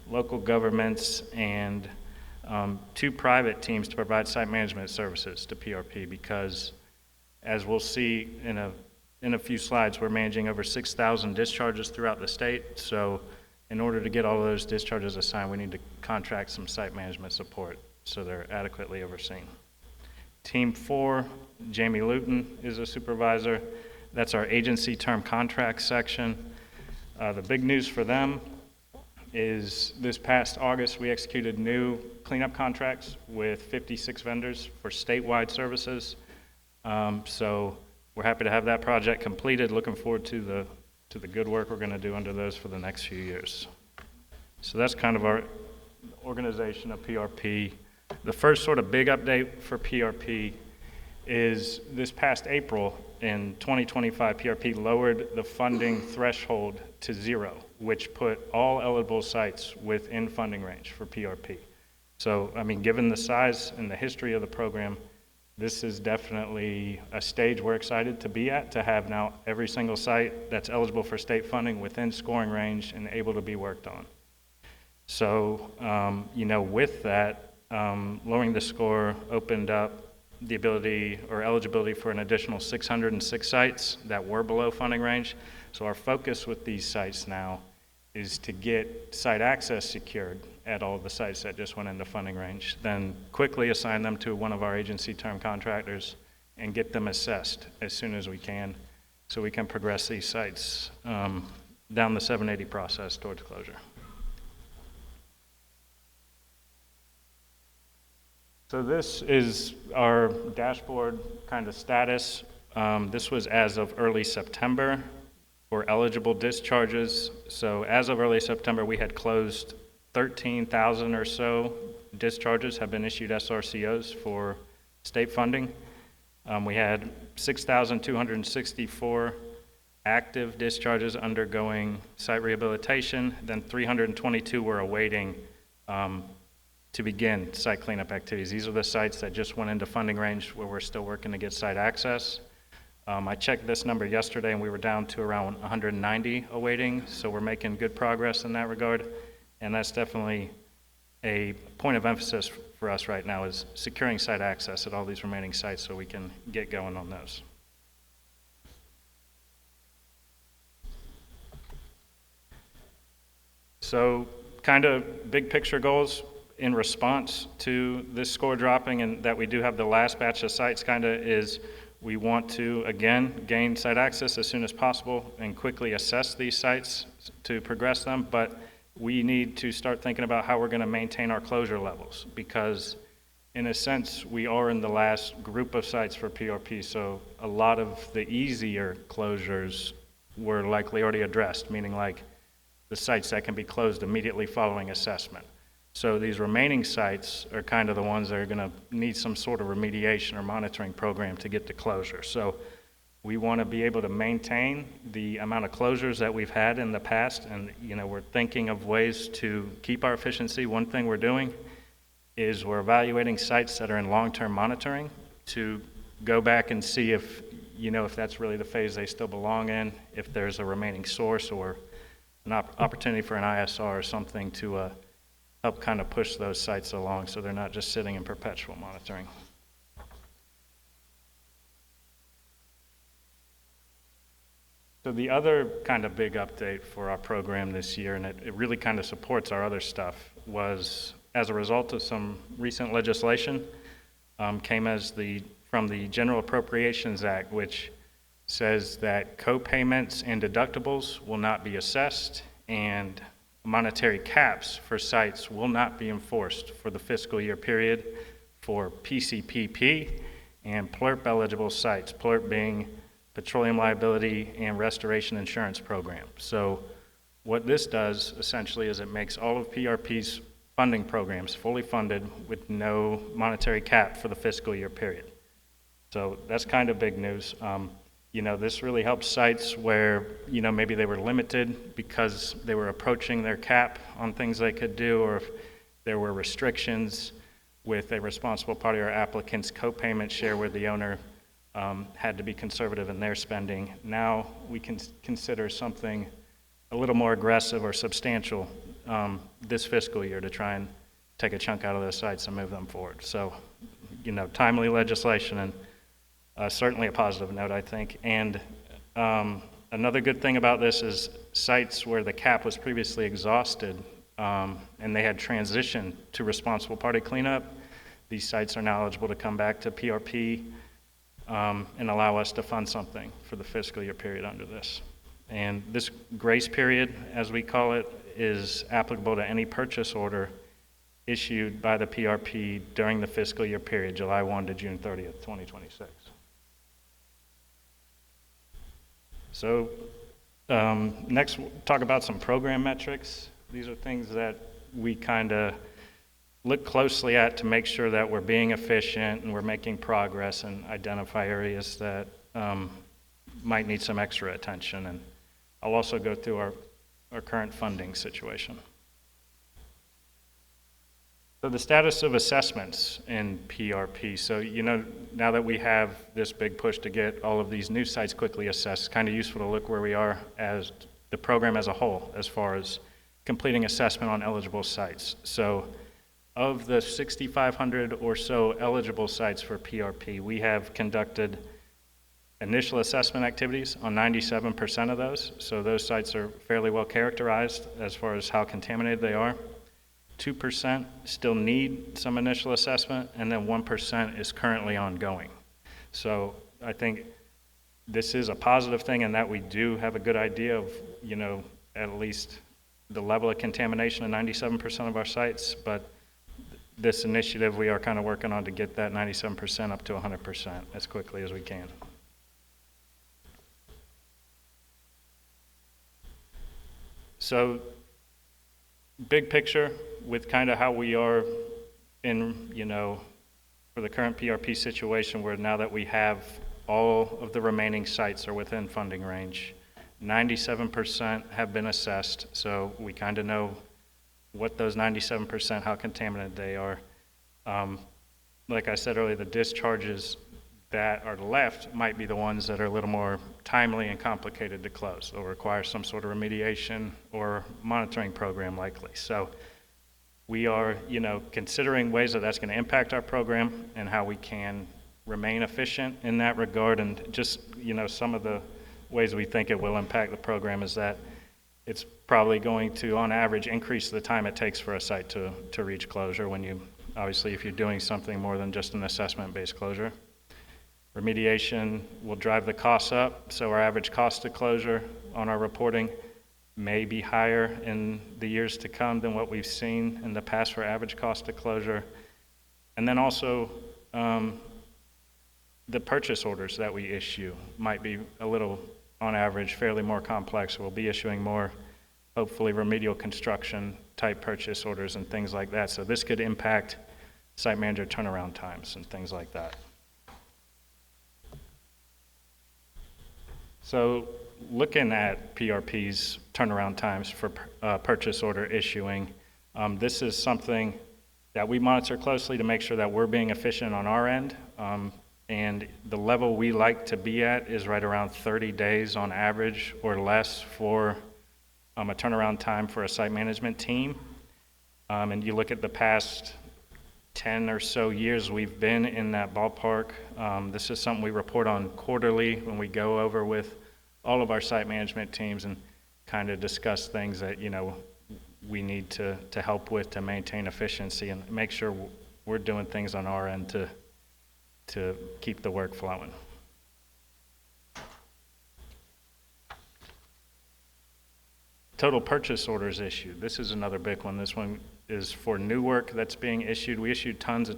local governments and 2 private teams to provide site management services to PRP, because as we'll see in a few slides, we're managing over 6,000 discharges throughout the state. So in order to get all of those discharges assigned, we need to contract some site management support so they're adequately overseen. Team 4, Jamie Luton is a supervisor. That's our agency term contract section. The big news for them is this past August, we executed new cleanup contracts with 56 vendors for statewide services. So we're happy to have that project completed. Looking forward to the good work we're going to do under those for the next few years. So that's kind of our organization of PRP. The first sort of big update for PRP is this past April in 2025, PRP lowered the funding threshold to 0, which put all eligible sites within funding range for PRP. So, I mean, given the size and the history of the program, this is definitely a stage we're excited to be at, to have now every single site that's eligible for state funding within scoring range and able to be worked on. So, with that, lowering the score opened up the ability or eligibility for an additional 606 sites that were below funding range. So our focus with these sites now is to get site access secured at all the sites that just went into funding range, then quickly assign them to one of our agency term contractors and get them assessed as soon as we can so we can progress these sites down the 780 process towards closure. So this is our dashboard kind of status. This was as of early September for eligible discharges. So as of early September, we had closed 13,000 or so discharges have been issued SRCOs for state funding. We had 6,264 active discharges undergoing site rehabilitation, then 322 were awaiting to begin site cleanup activities. These are the sites that just went into funding range where we're still working to get site access. I checked this number yesterday and we were down to around 190 awaiting, so we're making good progress in that regard. And that's definitely a point of emphasis for us right now, is securing site access at all these remaining sites so we can get going on those. So kind of big picture goals in response to this score dropping and that we do have the last batch of sites kind of is we want to, again, gain site access as soon as possible and quickly assess these sites to progress them, but we need to start thinking about how we're going to maintain our closure levels, because in a sense we are in the last group of sites for PRP, so a lot of the easier closures were likely already addressed, meaning like the sites that can be closed immediately following assessment. So these remaining sites are kind of the ones that are going to need some sort of remediation or monitoring program to get to closure. So we want to be able to maintain the amount of closures that we've had in the past, and we're thinking of ways to keep our efficiency. One thing we're doing is we're evaluating sites that are in long-term monitoring to go back and see if that's really the phase they still belong in, if there's a remaining source or an opportunity for an ISR or something to help kind of push those sites along so they're not just sitting in perpetual monitoring. So the other kind of big update for our program this year, and it really kind of supports our other stuff, was as a result of some recent legislation, came from the General Appropriations Act, which says that co-payments and deductibles will not be assessed and monetary caps for sites will not be enforced for the fiscal year period for PCPP and PLRP eligible sites, PLRP being Petroleum Liability and Restoration Insurance Program. So what this does essentially is it makes all of PRP's funding programs fully funded with no monetary cap for the fiscal year period. So that's kind of big news. This really helps sites where, maybe they were limited because they were approaching their cap on things they could do, or if there were restrictions with a responsible party or applicant's co-payment share where the owner had to be conservative in their spending. Now we can consider something a little more aggressive or substantial this fiscal year to try and take a chunk out of those sites and move them forward. So, timely legislation, and certainly a positive note, I think. And another good thing about this is sites where the cap was previously exhausted and they had transitioned to responsible party cleanup, these sites are now eligible to come back to PRP and allow us to fund something for the fiscal year period under this. And this grace period, as we call it, is applicable to any purchase order issued by the PRP during the fiscal year period, July 1 to June 30th, 2026. So next, we'll talk about some program metrics. These are things that we kind of look closely at to make sure that we're being efficient and we're making progress and identify areas that might need some extra attention. And I'll also go through our current funding situation. So the status of assessments in PRP. So, now that we have this big push to get all of these new sites quickly assessed, it's kind of useful to look where we are as the program as a whole, as far as completing assessment on eligible sites. So of the 6,500 or so eligible sites for PRP, we have conducted initial assessment activities on 97% of those. So those sites are fairly well characterized as far as how contaminated they are. 2% still need some initial assessment, and then 1% is currently ongoing. So I think this is a positive thing in that we do have a good idea of, at least the level of contamination in 97% of our sites, but this initiative we are kind of working on to get that 97% up to 100% as quickly as we can. So big picture with kind of how we are in, for the current PRP situation, where now that we have all of the remaining sites are within funding range, 97% have been assessed, so we kind of know what those 97%, how contaminated they are. Like I said earlier, the discharges that are left might be the ones that are a little more timely and complicated to close. They'll require some sort of remediation or monitoring program likely. So we are, considering ways that that's going to impact our program and how we can remain efficient in that regard. And just, some of the ways we think it will impact the program is that it's probably going to, on average, increase the time it takes for a site to reach closure obviously, if you're doing something more than just an assessment-based closure. Remediation will drive the costs up, so our average cost to closure on our reporting may be higher in the years to come than what we've seen in the past for average cost to closure. And then also, the purchase orders that we issue might be a little, on average, fairly more complex. We'll be issuing more, hopefully, remedial construction type purchase orders and things like that. So this could impact site manager turnaround times and things like that. So looking at PRP's turnaround times for purchase order issuing, this is something that we monitor closely to make sure that we're being efficient on our end. And the level we like to be at is right around 30 days on average or less for a turnaround time for a site management team. And you look at the past 10 or so years, we've been in that ballpark. This is something we report on quarterly when we go over with all of our site management teams and kind of discuss things that, we need to help with to maintain efficiency and make sure we're doing things on our end to keep the work flowing. Total purchase orders issued. This is another big one. This one is for new work that's being issued. We issued tons of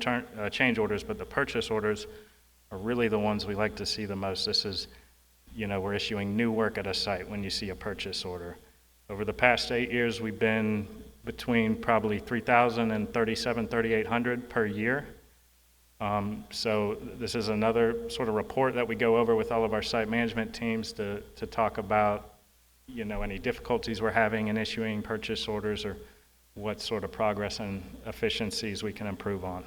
change orders, but the purchase orders are really the ones we like to see the most. This is, we're issuing new work at a site when you see a purchase order. Over the past 8 years, we've been between probably 3,000 and 3,800 per year. So this is another sort of report that we go over with all of our site management teams to talk about, any difficulties we're having in issuing purchase orders or what sort of progress and efficiencies we can improve on.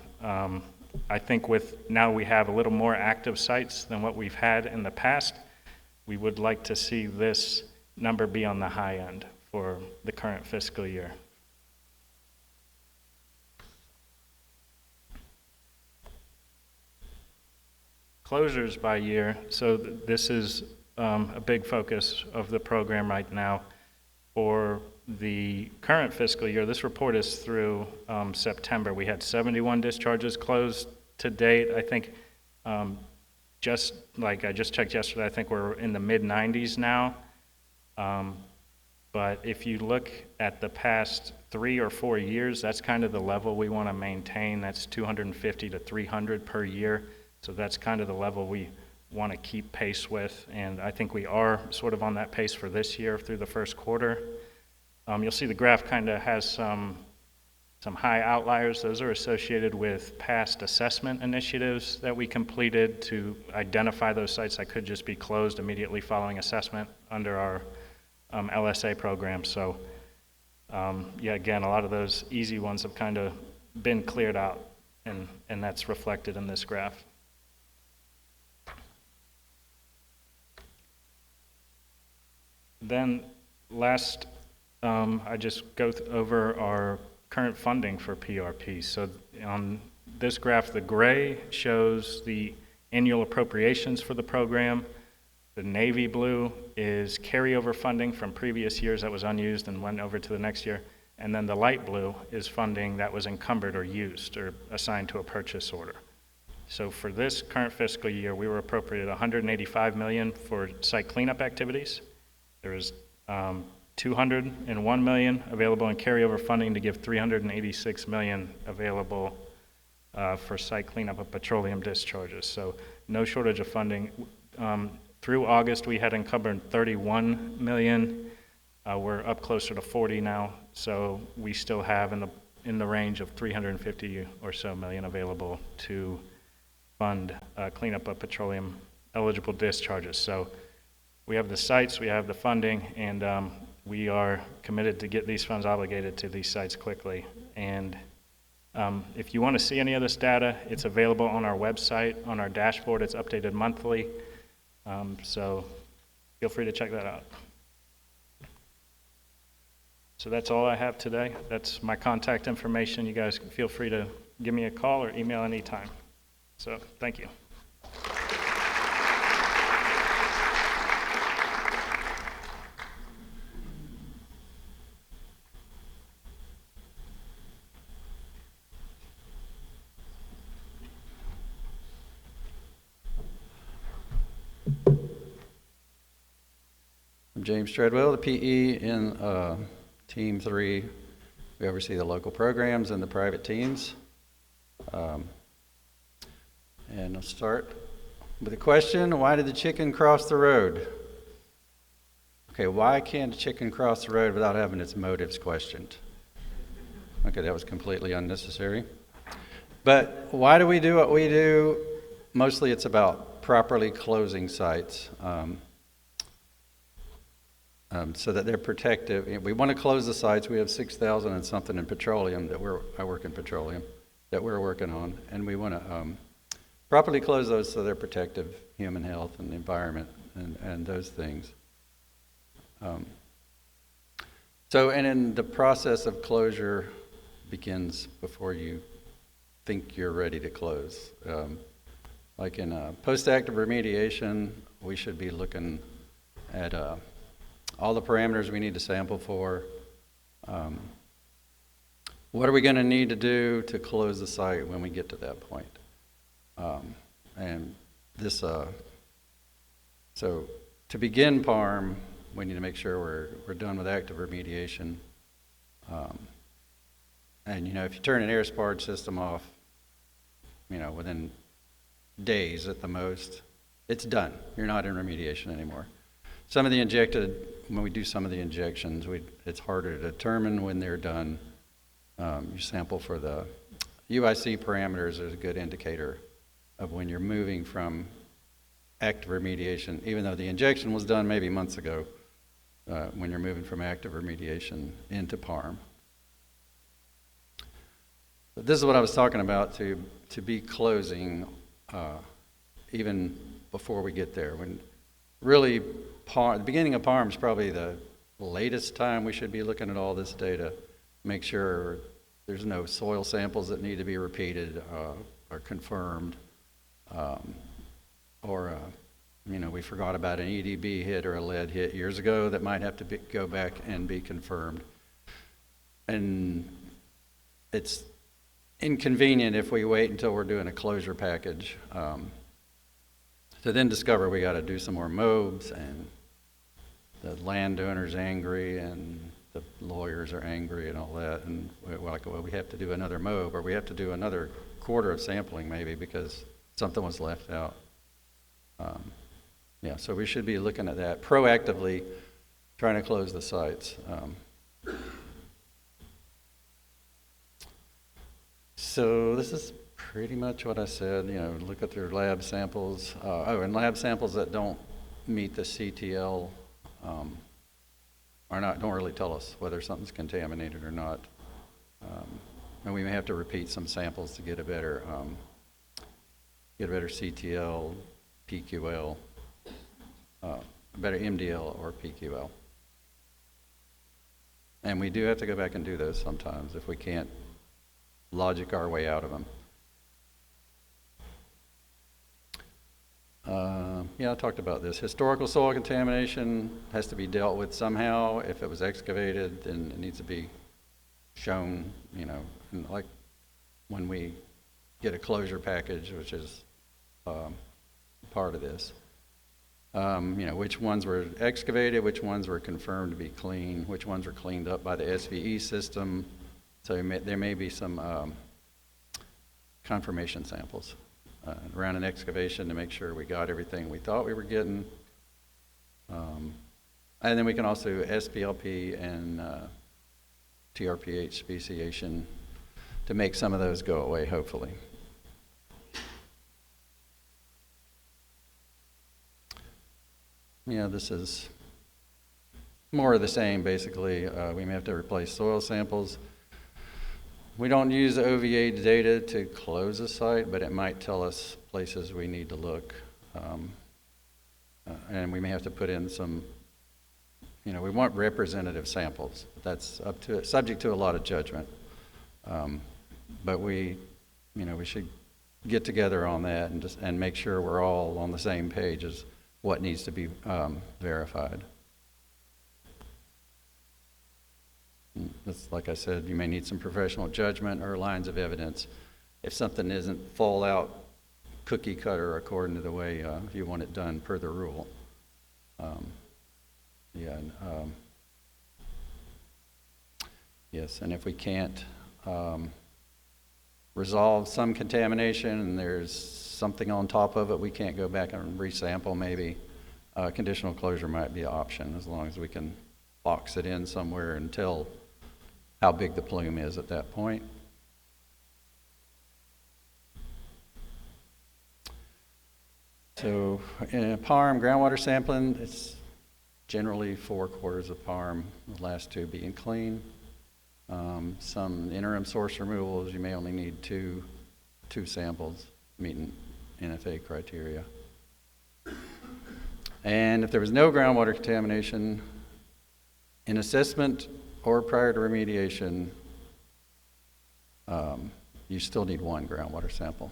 I think with now we have a little more active sites than what we've had in the past. We would like to see this number be on the high end for the current fiscal year. Closures by year. So this is a big focus of the program right now. For the current fiscal year, this report is through September. We had 71 discharges closed to date. I think just like I just checked yesterday, I think we're in the mid-90s now. But if you look at the past 3 or 4 years, that's kind of the level we want to maintain. That's 250 to 300 per year. So that's kind of the level we want to keep pace with. And I think we are sort of on that pace for this year through the first quarter. You'll see the graph kind of has some high outliers. Those are associated with past assessment initiatives that we completed to identify those sites that could just be closed immediately following assessment under our LSA program. So yeah, again, a lot of those easy ones have kind of been cleared out, and that's reflected in this graph. Then last, I just go over our current funding for PRP. So on this graph, the gray shows the annual appropriations for the program. The navy blue is carryover funding from previous years that was unused and went over to the next year. And then the light blue is funding that was encumbered or used or assigned to a purchase order. So for this current fiscal year, we were appropriated $185 million for site cleanup activities. There is $201 million available in carryover funding to give $386 million available for site cleanup of petroleum discharges. So no shortage of funding. Through August, we had encumbered $31 million. We're up closer to 40 now, so we still have in the range of $350 or so million available to fund cleanup of petroleum eligible discharges. So we have the sites, we have the funding, and we are committed to get these funds obligated to these sites quickly. And if you want to see any of this data, it's available on our website, on our dashboard. It's updated monthly. So feel free to check that out. So that's all I have today. That's my contact information. You guys feel free to give me a call or email anytime. So thank you.
I'm James Treadwell, the PE in Team 3. We oversee the local programs and the private teams. And I'll start with a question. Why did the chicken cross the road? Okay, why can't a chicken cross the road without having its motives questioned? Okay, that was completely unnecessary. But why do we do what we do? Mostly it's about properly closing sites. So that they're protective. We want to close the sites. We have 6,000 and something in petroleum I work in petroleum, that we're working on. And we want to properly close those so they're protective, human health and the environment and those things. And in the process of closure begins before you think you're ready to close. Like in post-active remediation, we should be looking at all the parameters we need to sample for. What are we going to need to do to close the site when we get to that point? And this, so to begin PARM, we need to make sure we're done with active remediation. And if you turn an air sparge system off, within days at the most, it's done. You're not in remediation anymore. Some of the when we do some of the injections, it's harder to determine when they're done. You sample for the UIC parameters is a good indicator of when you're moving from active remediation, even though the injection was done maybe months ago, when you're moving from active remediation into PARM. But this is what I was talking about, to be closing even before we get there. When really, the beginning of PARM is probably the latest time we should be looking at all this data. Make sure there's no soil samples that need to be repeated or confirmed. We forgot about an EDB hit or a lead hit years ago that might have to go back and be confirmed. And it's inconvenient if we wait until we're doing a closure package to then discover we got to do some more MOBs, and the landowner's angry and the lawyers are angry and all that, and we have to do another MOB, or we have to do another quarter of sampling maybe because something was left out. So we should be looking at that proactively, trying to close the sites. So this is pretty much what I said. Look at their lab samples. And lab samples that don't meet the CTL don't really tell us whether something's contaminated or not. And we may have to repeat some samples to get a better CTL, PQL, better MDL or PQL. And we do have to go back and do those sometimes if we can't logic our way out of them. I talked about this. Historical soil contamination has to be dealt with somehow. If it was excavated, then it needs to be shown, and like when we get a closure package, which is part of this. Which ones were excavated, which ones were confirmed to be clean, which ones were cleaned up by the SVE system. So there may be some confirmation samples around an excavation to make sure we got everything we thought we were getting. And then we can also SPLP and TRPH speciation to make some of those go away, hopefully. This is more of the same, basically. We may have to replace soil samples. We don't use OVA data to close a site, but it might tell us places we need to look. And we may have to put in some, we want representative samples. That's subject to a lot of judgment. But we should get together on that and make sure we're all on the same page as what needs to be verified. That's, like I said, you may need some professional judgment or lines of evidence if something isn't fall out cookie cutter according to the way you want it done per the rule. Yes, and if we can't resolve some contamination and there's something on top of it, we can't go back and resample maybe. Conditional closure might be an option as long as we can box it in somewhere and tell how big the plume is at that point. So in PARM, groundwater sampling, it's generally 4/4 of PARM, the last two being clean. Some interim source removals, you may only need two samples meeting NFA criteria. And if there was no groundwater contamination, in assessment or prior to remediation, you still need one groundwater sample.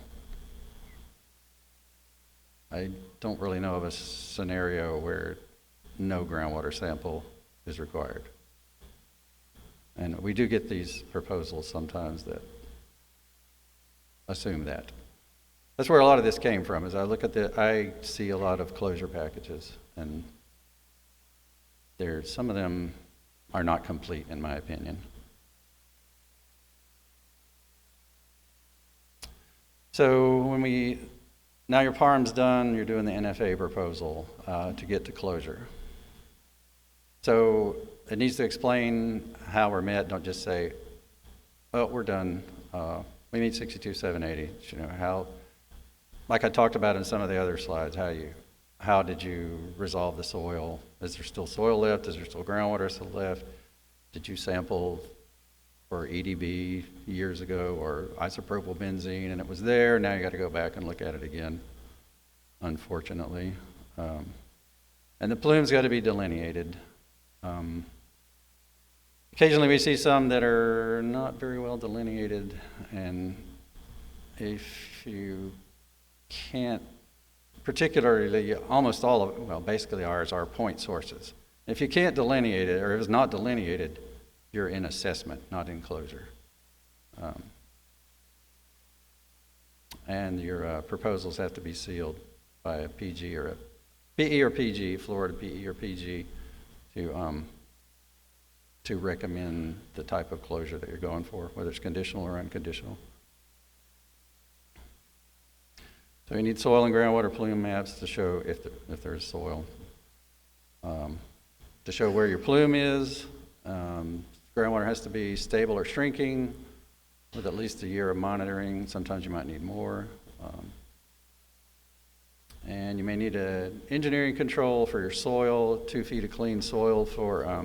I don't really know of a scenario where no groundwater sample is required. And we do get these proposals sometimes that assume that. That's where a lot of this came from, is I see a lot of closure packages, and some of them are not complete, in my opinion. So now your PARM's done, you're doing the NFA proposal to get to closure. So it needs to explain how we're met. Don't just say, oh, we're done. We meet 62,780. How, like I talked about in some of the other slides, how did you resolve the soil? Is there still soil left? Is there still groundwater still left? Did you sample or EDB years ago, or isopropyl benzene, and it was there. Now you got to go back and look at it again, unfortunately. And the plume's got to be delineated. Occasionally we see some that are not very well delineated, and if you can't, particularly almost all of, well, basically ours are point sources. If you can't delineate it, or if it's not delineated, you're in assessment, not in closure. And your proposals have to be sealed by a PG or a PE or PG, Florida PE or PG, to recommend the type of closure that you're going for, whether it's conditional or unconditional. So you need soil and groundwater plume maps to show if there's soil. To show where your plume is. Groundwater has to be stable or shrinking with at least a year of monitoring. Sometimes you might need more. And you may need an engineering control for your soil, 2 feet of clean soil for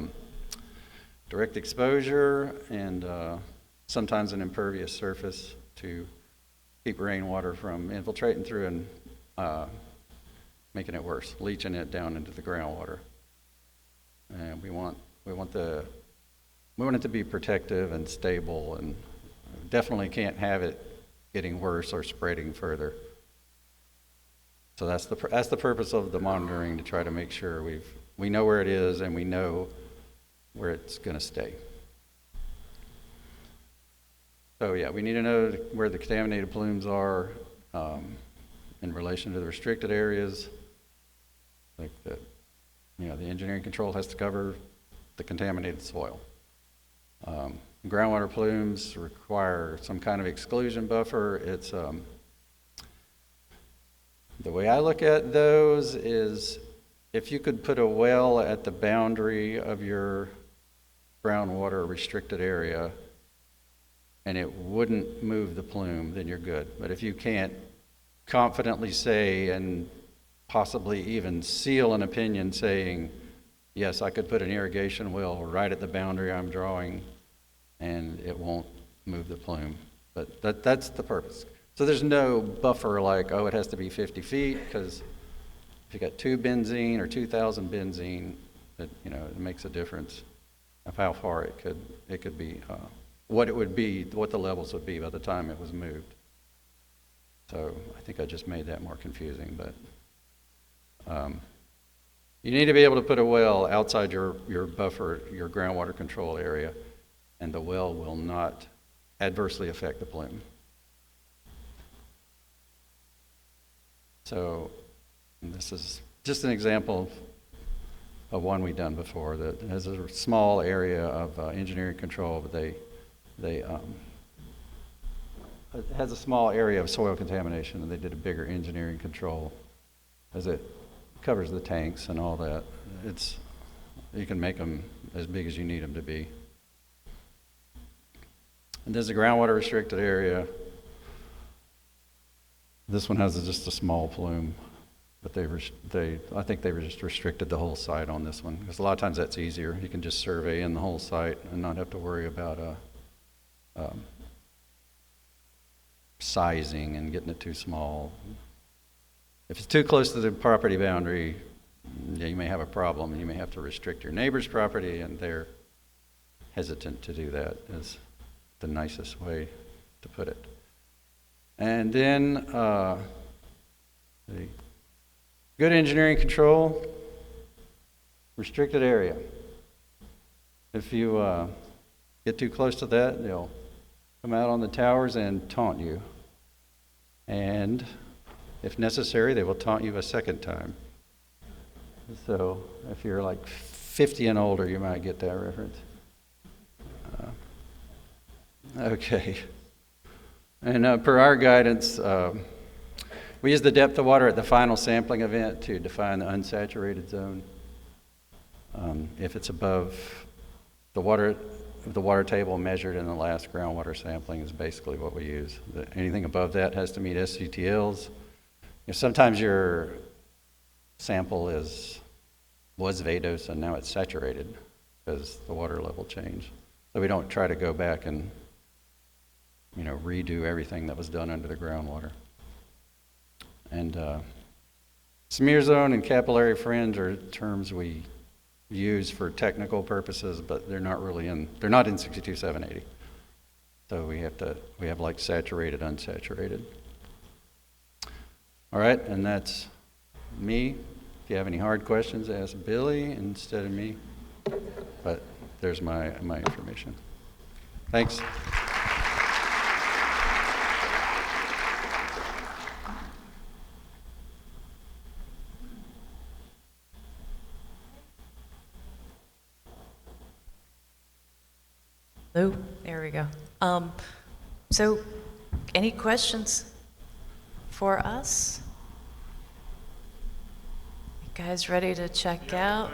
direct exposure, and sometimes an impervious surface to keep rainwater from infiltrating through and making it worse, leaching it down into the groundwater. And we want it to be protective and stable, and definitely can't have it getting worse or spreading further. So that's the purpose of the monitoring, to try to make sure we know where it is and we know where it's going to stay. So yeah, we need to know where the contaminated plumes are in relation to the restricted areas. Like the engineering control has to cover the contaminated soil. Groundwater plumes require some kind of exclusion buffer. It's the way I look at those is, if you could put a well at the boundary of your groundwater restricted area and it wouldn't move the plume, then you're good. But if you can't confidently say, and possibly even seal an opinion saying, yes, I could put an irrigation well right at the boundary I'm drawing and it won't move the plume. But that's the purpose. So there's no buffer like, oh, it has to be 50 feet, because if you got 2 benzene or 2,000 benzene, it makes a difference of how far it could be, what the levels would be by the time it was moved. So I think I just made that more confusing, but you need to be able to put a well outside your buffer, your groundwater control area, and the well will not adversely affect the plume. So this is just an example of one we've done before that has a small area of engineering control, but it has a small area of soil contamination, and they did a bigger engineering control as it covers the tanks and all that. You can make them as big as you need them to be. And there's a groundwater restricted area. This one has just a small plume, but I think they just restricted the whole site on this one, because a lot of times that's easier. You can just survey in the whole site and not have to worry about sizing and getting it too small. If it's too close to the property boundary, yeah, you may have a problem, and you may have to restrict your neighbor's property, and they're hesitant to do that, is the nicest way to put it. And then the good engineering control, restricted area. If you get too close to that, they'll come out on the towers and taunt you. And if necessary, they will taunt you a second time. So if you're like 50 and older, you might get that reference. Okay. And per our guidance, we use the depth of water at the final sampling event to define the unsaturated zone. If it's above the water table measured in the last groundwater sampling is basically what we use. Anything above that has to meet SCTLs. Sometimes your sample was vadose and now it's saturated because the water level changed. so we don't try to go back and, redo everything that was done under the groundwater. And smear zone and capillary fringe are terms we use for technical purposes, but they're not in 62.780. So we have like saturated, unsaturated. All right, and that's me. If you have any hard questions, ask Billy instead of me. But there's my information. Thanks.
Hello, there we go. So, any questions for us? You guys ready to check out?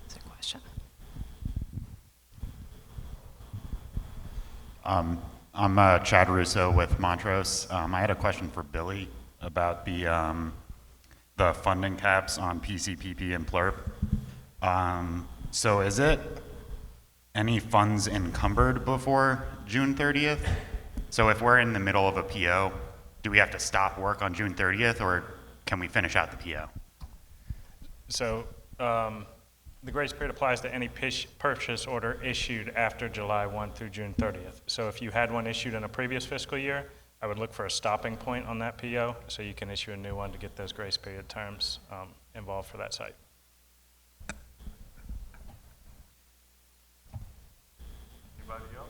That's a question.
I'm Chad Russo with Montrose. I had a question for Billy about the funding caps on PCPP and PLRP. So is it any funds encumbered before June 30th? So if we're in the middle of a PO, do we have to stop work on June 30th, or can we finish out the PO?
So the grace period applies to any purchase order issued after July 1 through June 30th. So if you had one issued in a previous fiscal year, I would look for a stopping point on that PO so you can issue a new one to get those grace period terms involved for that site. Anybody else?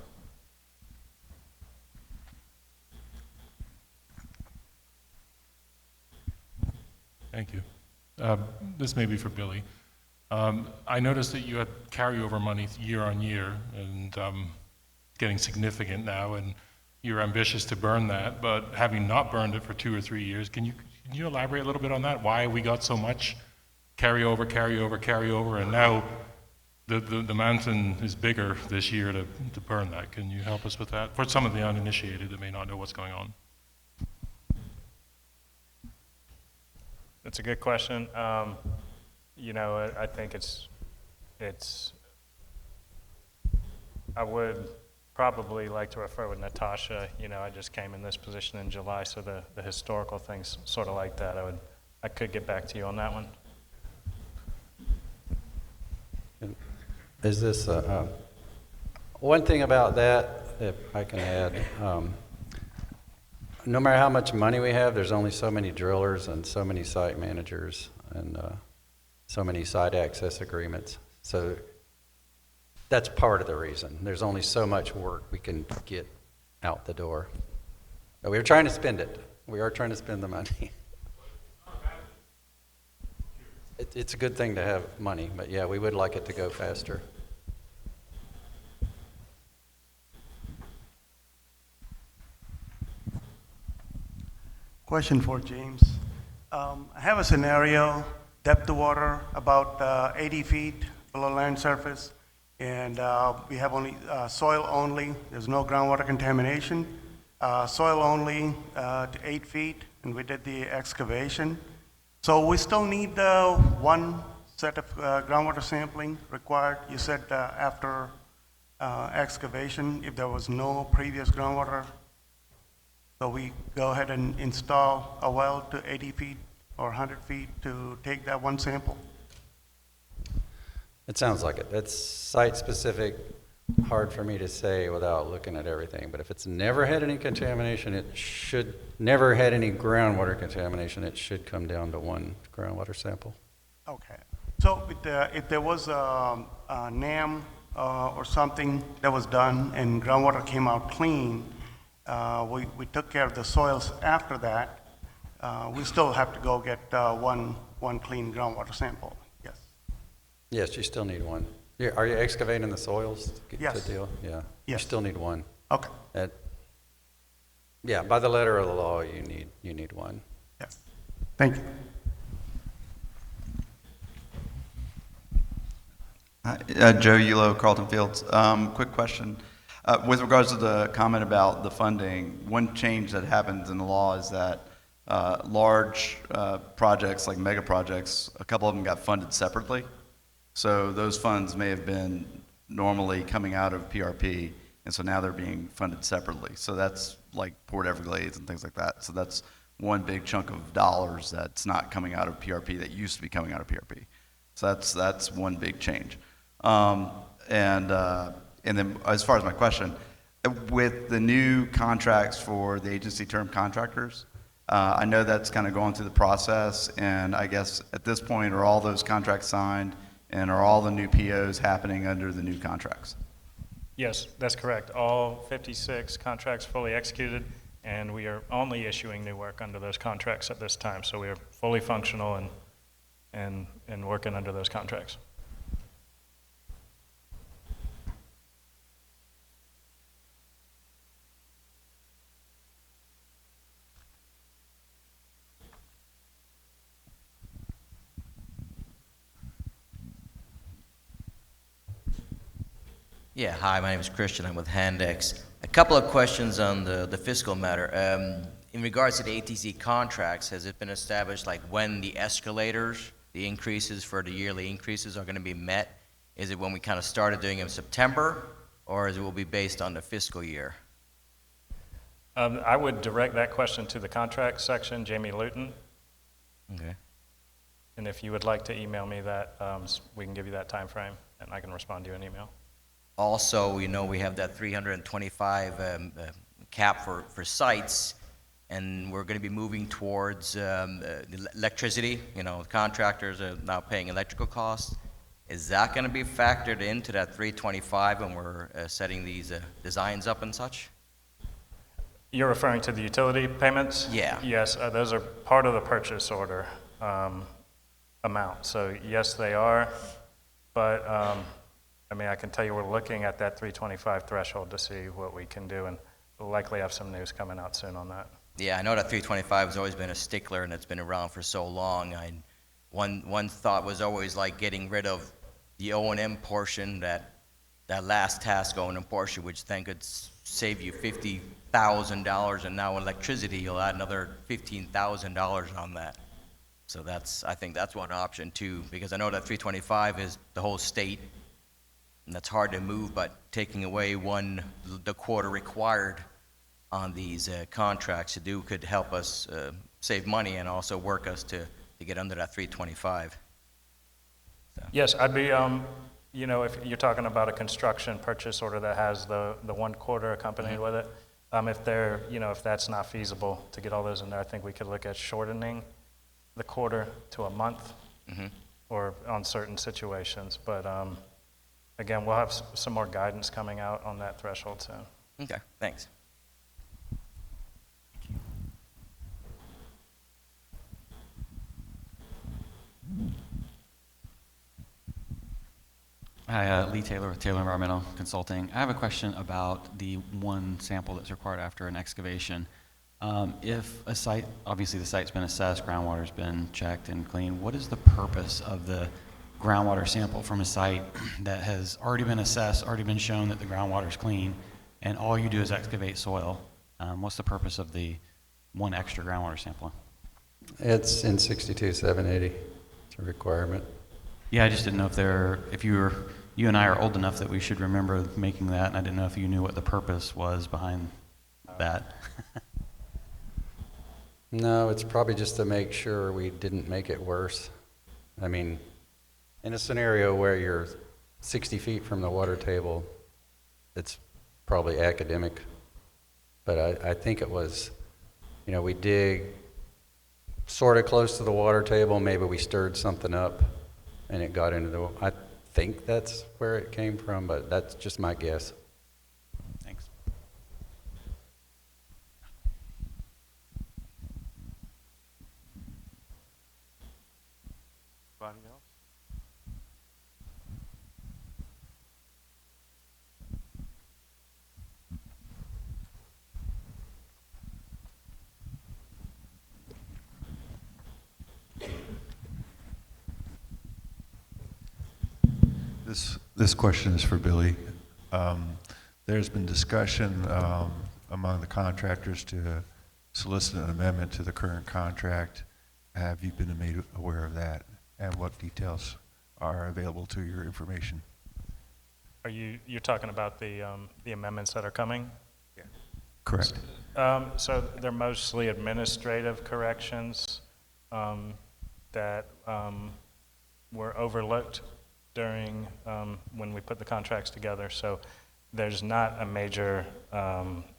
Thank you. This may be for Billy. I noticed that you had carryover money year on year and getting significant now, and you're ambitious to burn that, but having not burned it for 2 or 3 years, can you elaborate a little bit on that? Why we got so much carryover, and now the mountain is bigger this year to burn that? Can you help us with that? For some of the uninitiated that may not know what's going on.
That's a good question. I think I would probably like to refer with Natasha. I just came in this position in July, so the historical things sort of like that. I could get back to you on that one.
Is this one thing about that, if I can add, no matter how much money we have, there's only so many drillers and so many site managers and so many site access agreements. So that's part of the reason. There's only so much work we can get out the door. But we were trying to spend it. We are trying to spend the money. It's a good thing to have money, but yeah, we would like it to go faster.
Question for James. I have a scenario, depth of water about 80 feet below land surface, and we have only soil only. There's no groundwater contamination. Soil only to 8 feet, and we did the excavation. So we still need one set of groundwater sampling required. You said after excavation, if there was no previous groundwater, so we go ahead and install a well to 80 feet or 100 feet to take that one sample?
It sounds like it. That's site-specific, hard for me to say without looking at everything. But if it's never had any contamination, never had any groundwater contamination, it should come down to one groundwater sample.
Okay. So if there was a NAM or something that was done and groundwater came out clean, we took care of the soils after that, we still have to go get one clean groundwater sample. Yes.
Yes, you still need one. Are you excavating the soils
Yes.
to deal? Yeah.
Yes.
You still need one.
Okay.
Yeah, by the letter of the law, you need one.
Yes. Thank you.
Joe Yulo, Carlton Fields. Quick question. With regards to the comment about the funding, one change that happens in the law is that large projects like mega projects, a couple of them got funded separately. So those funds may have been normally coming out of PRP, and so now they're being funded separately. So that's like Port Everglades and things like that. So that's one big chunk of dollars that's not coming out of PRP that used to be coming out of PRP. So that's one big change. And then as far as my question, with the new contracts for the agency term contractors, I know that's kind of going through the process, and I guess at this point, are all those contracts signed, and are all the new POs happening under the new contracts?
Yes, that's correct. All 56 contracts fully executed, and we are only issuing new work under those contracts at this time. So we are fully functional and working under those contracts.
Yeah, hi, my name is Christian. I'm with Handex. A couple of questions on the fiscal matter. In regards to the ATC contracts, has it been established like when the escalators, the increases for the yearly increases are going to be met? Is it when we kind of started doing them in September, or is it will be based on the fiscal year?
I would direct that question to the contract section, Jamie Luton.
Okay.
And if you would like to email me that, we can give you that time frame, and I can respond to you in email.
Also, you know, we have that 325 cap for sites, and we're going to be moving towards electricity. You know, contractors are now paying electrical costs. Is that going to be factored into that 325 when we're setting these designs up and such?
You're referring to the utility payments?
Yeah.
Yes, those are part of the purchase order amount. So yes, they are, but I mean, I can tell you we're looking at that 325 threshold to see what we can do, and we'll likely have some news coming out soon on that.
Yeah, I know that 325 has always been a stickler, and it's been around for so long. One thought was always like getting rid of the O&M portion, that last task O&M portion, which then could save you $50,000, and now electricity, you'll add another $15,000 on that. So I think that's one option too, because I know that 325 is the whole state, and that's hard to move, but taking away the quarter required on these contracts to do could help us save money and also work us to get under that 325. So.
Yes, I'd be, you know, if you're talking about a construction purchase order that has the 1 quarter accompanied with it, if that's not feasible to get all those in there, I think we could look at shortening the quarter to a month, or on certain situations, but again, we'll have some more guidance coming out on that threshold soon.
Okay, thanks.
Hi, Lee Taylor with Taylor Environmental Consulting. I have a question about the one sample that's required after an excavation. If a site, obviously the site's been assessed, groundwater's been checked and cleaned, what is the purpose of the groundwater sample from a site that has already been assessed, already been shown that the groundwater is clean, and all you do is excavate soil? What's the purpose of the one extra groundwater sample?
It's in 62780. It's a requirement.
Yeah, I just didn't know if you and I are old enough that we should remember making that, and I didn't know if you knew what the purpose was behind that.
No, it's probably just to make sure we didn't make it worse. I mean, in a scenario where you're 60 feet from the water table, it's probably academic. But I think it was, we dig sort of close to the water table, maybe we stirred something up and it got into I think that's where it came from, but that's just my guess.
Thanks.
Anybody else?
This question is for Billy. There's been discussion among the contractors to solicit an amendment to the current contract. Have you been made aware of that? And what details are available to your information?
You're talking about the amendments that are coming?
Correct.
So they're mostly administrative corrections that were overlooked during when we put the contracts together. So there's not a major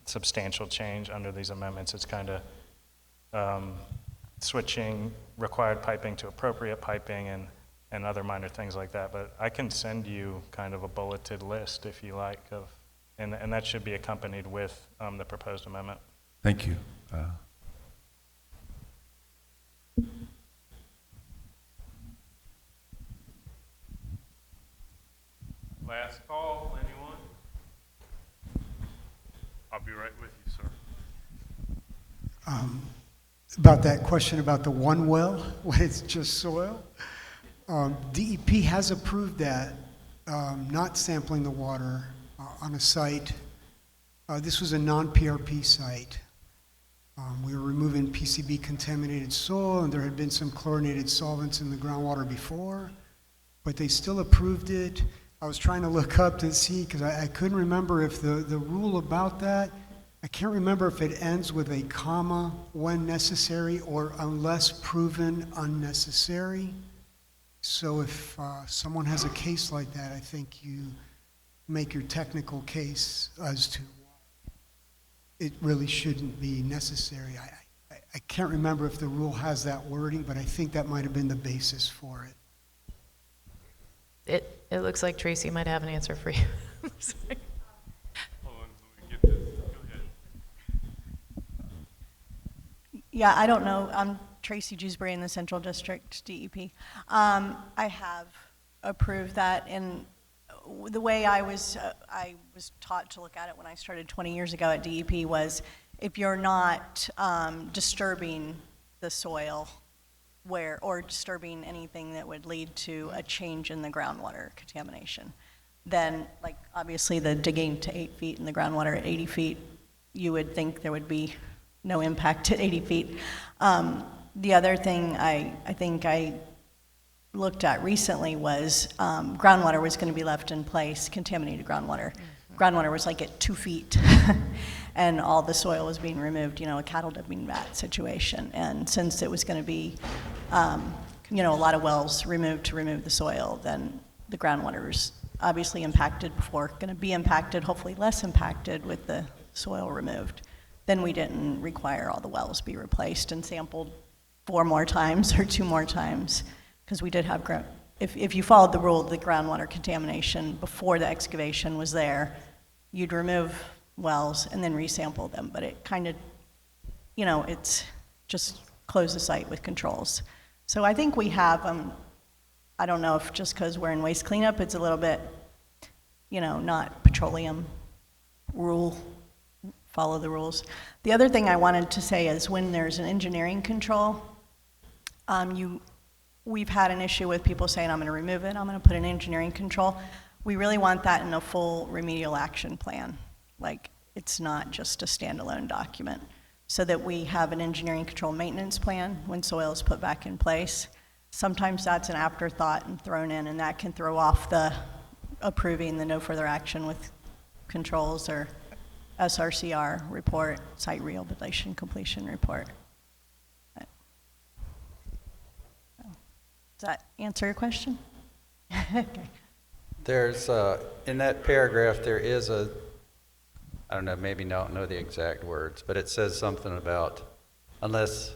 substantial change under these amendments. It's kind of switching required piping to appropriate piping and other minor things like that. But I can send you kind of a bulleted list if you like and that should be accompanied with the proposed amendment.
Thank you.
Last call, anyone? I'll be right with you, sir.
About that question about the one well, when it's just soil. DEP has approved that, not sampling the water on a site. This was a non-PRP site. We were removing PCB contaminated soil, and there had been some chlorinated solvents in the groundwater before, but they still approved it. I was trying to look up to see, because I couldn't remember if the rule about that, I can't remember if it ends with a comma when necessary or unless proven unnecessary. So if someone has a case like that, I think you make your technical case as to why it really shouldn't be necessary. I can't remember if the rule has that wording, but I think that might have been the basis for it.
It looks like Tracy might have an answer for you. Sorry.
Hold on, let me get this. Go ahead.
Yeah, I don't know. I'm Tracy Jewsbury in the Central District DEP. I have approved that, and the way I was taught to look at it when I started 20 years ago at DEP was if you're not disturbing the soil or disturbing anything that would lead to a change in the groundwater contamination, then like obviously the digging to 8 feet in the groundwater at 80 feet, you would think there would be no impact at 80 feet. The other thing I think I looked at recently was groundwater was going to be left in place, contaminated groundwater. Groundwater was like at 2 feet, and all the soil was being removed, a cattle dumping vat situation. And since it was going to be, a lot of wells removed to remove the soil, then the groundwater was obviously impacted before, going to be impacted, hopefully less impacted with the soil removed. Then we didn't require all the wells be replaced and sampled 4 more times or 2 more times, because we did have if you followed the rule, the groundwater contamination before the excavation was there, you'd remove wells and then resample them. But it kind of, it's just close the site with controls. So I think we have, I don't know if just because we're in waste cleanup, it's a little bit, not petroleum rule, follow the rules. The other thing I wanted to say is when there's an engineering control, we've had an issue with people saying, I'm going to remove it, I'm going to put an engineering control. We really want that in a full remedial action plan. Like, it's not just a standalone document. So that we have an engineering control maintenance plan when soil is put back in place. Sometimes that's an afterthought and thrown in, and that can throw off the approving the no further action with controls or SRCR report, site rehabilitation completion report. Does that answer your question? Okay.
There's, in that paragraph, there is I don't know, maybe not know the exact words, but it says something about unless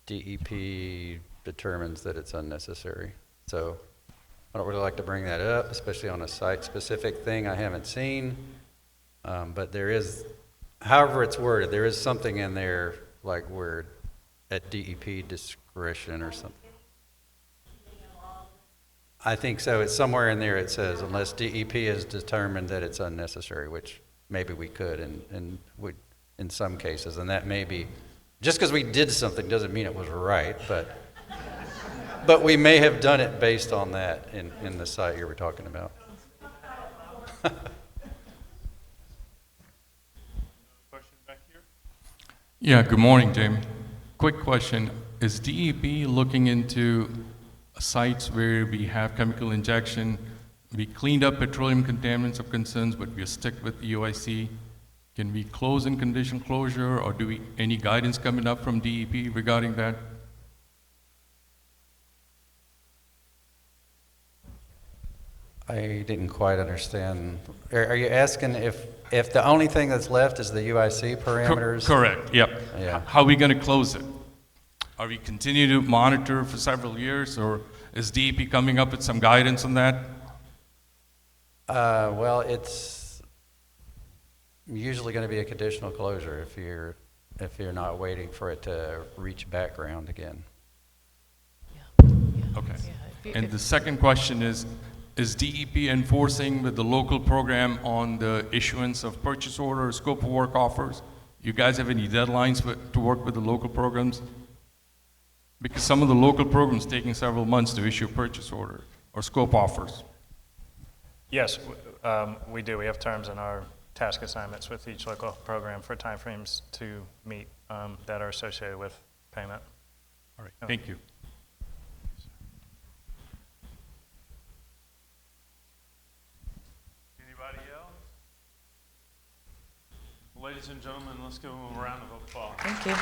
DEP determines that it's unnecessary. So I don't really like to bring that up, especially on a site-specific thing I haven't seen. But there is, however it's worded, there is something in there like where at DEP discretion or something. I think so. It's somewhere in there it says unless DEP has determined that it's unnecessary, which maybe we could in some cases. And that may be, just because we did something doesn't mean it was right, but we may have done it based on that in the site you were talking about.
Question back here?
Yeah, good morning, Jamie. Quick question. Is DEP looking into sites where we have chemical injection? We cleaned up petroleum contaminants of concerns, but we are stuck with EOIC. Can we close in condition closure, or do we any guidance coming up from DEP regarding that?
I didn't quite understand. Are you asking if the only thing that's left is the UIC parameters?
Correct, yep.
Yeah.
How are we going to close it? Are we continue to monitor for several years, or is DEP coming up with some guidance on that?
Well, it's usually going to be a conditional closure if you're not waiting for it to reach background again.
Okay. And the second question is DEP enforcing with the local program on the issuance of purchase orders, scope of work offers? You guys have any deadlines to work with the local programs? Because some of the local programs taking several months to issue a purchase order or scope offers.
Yes, we do. We have terms in our task assignments with each local program for timeframes to meet that are associated with payment.
All right, thank you.
Anybody else? Ladies and gentlemen, let's give them a round of applause.
Thank you.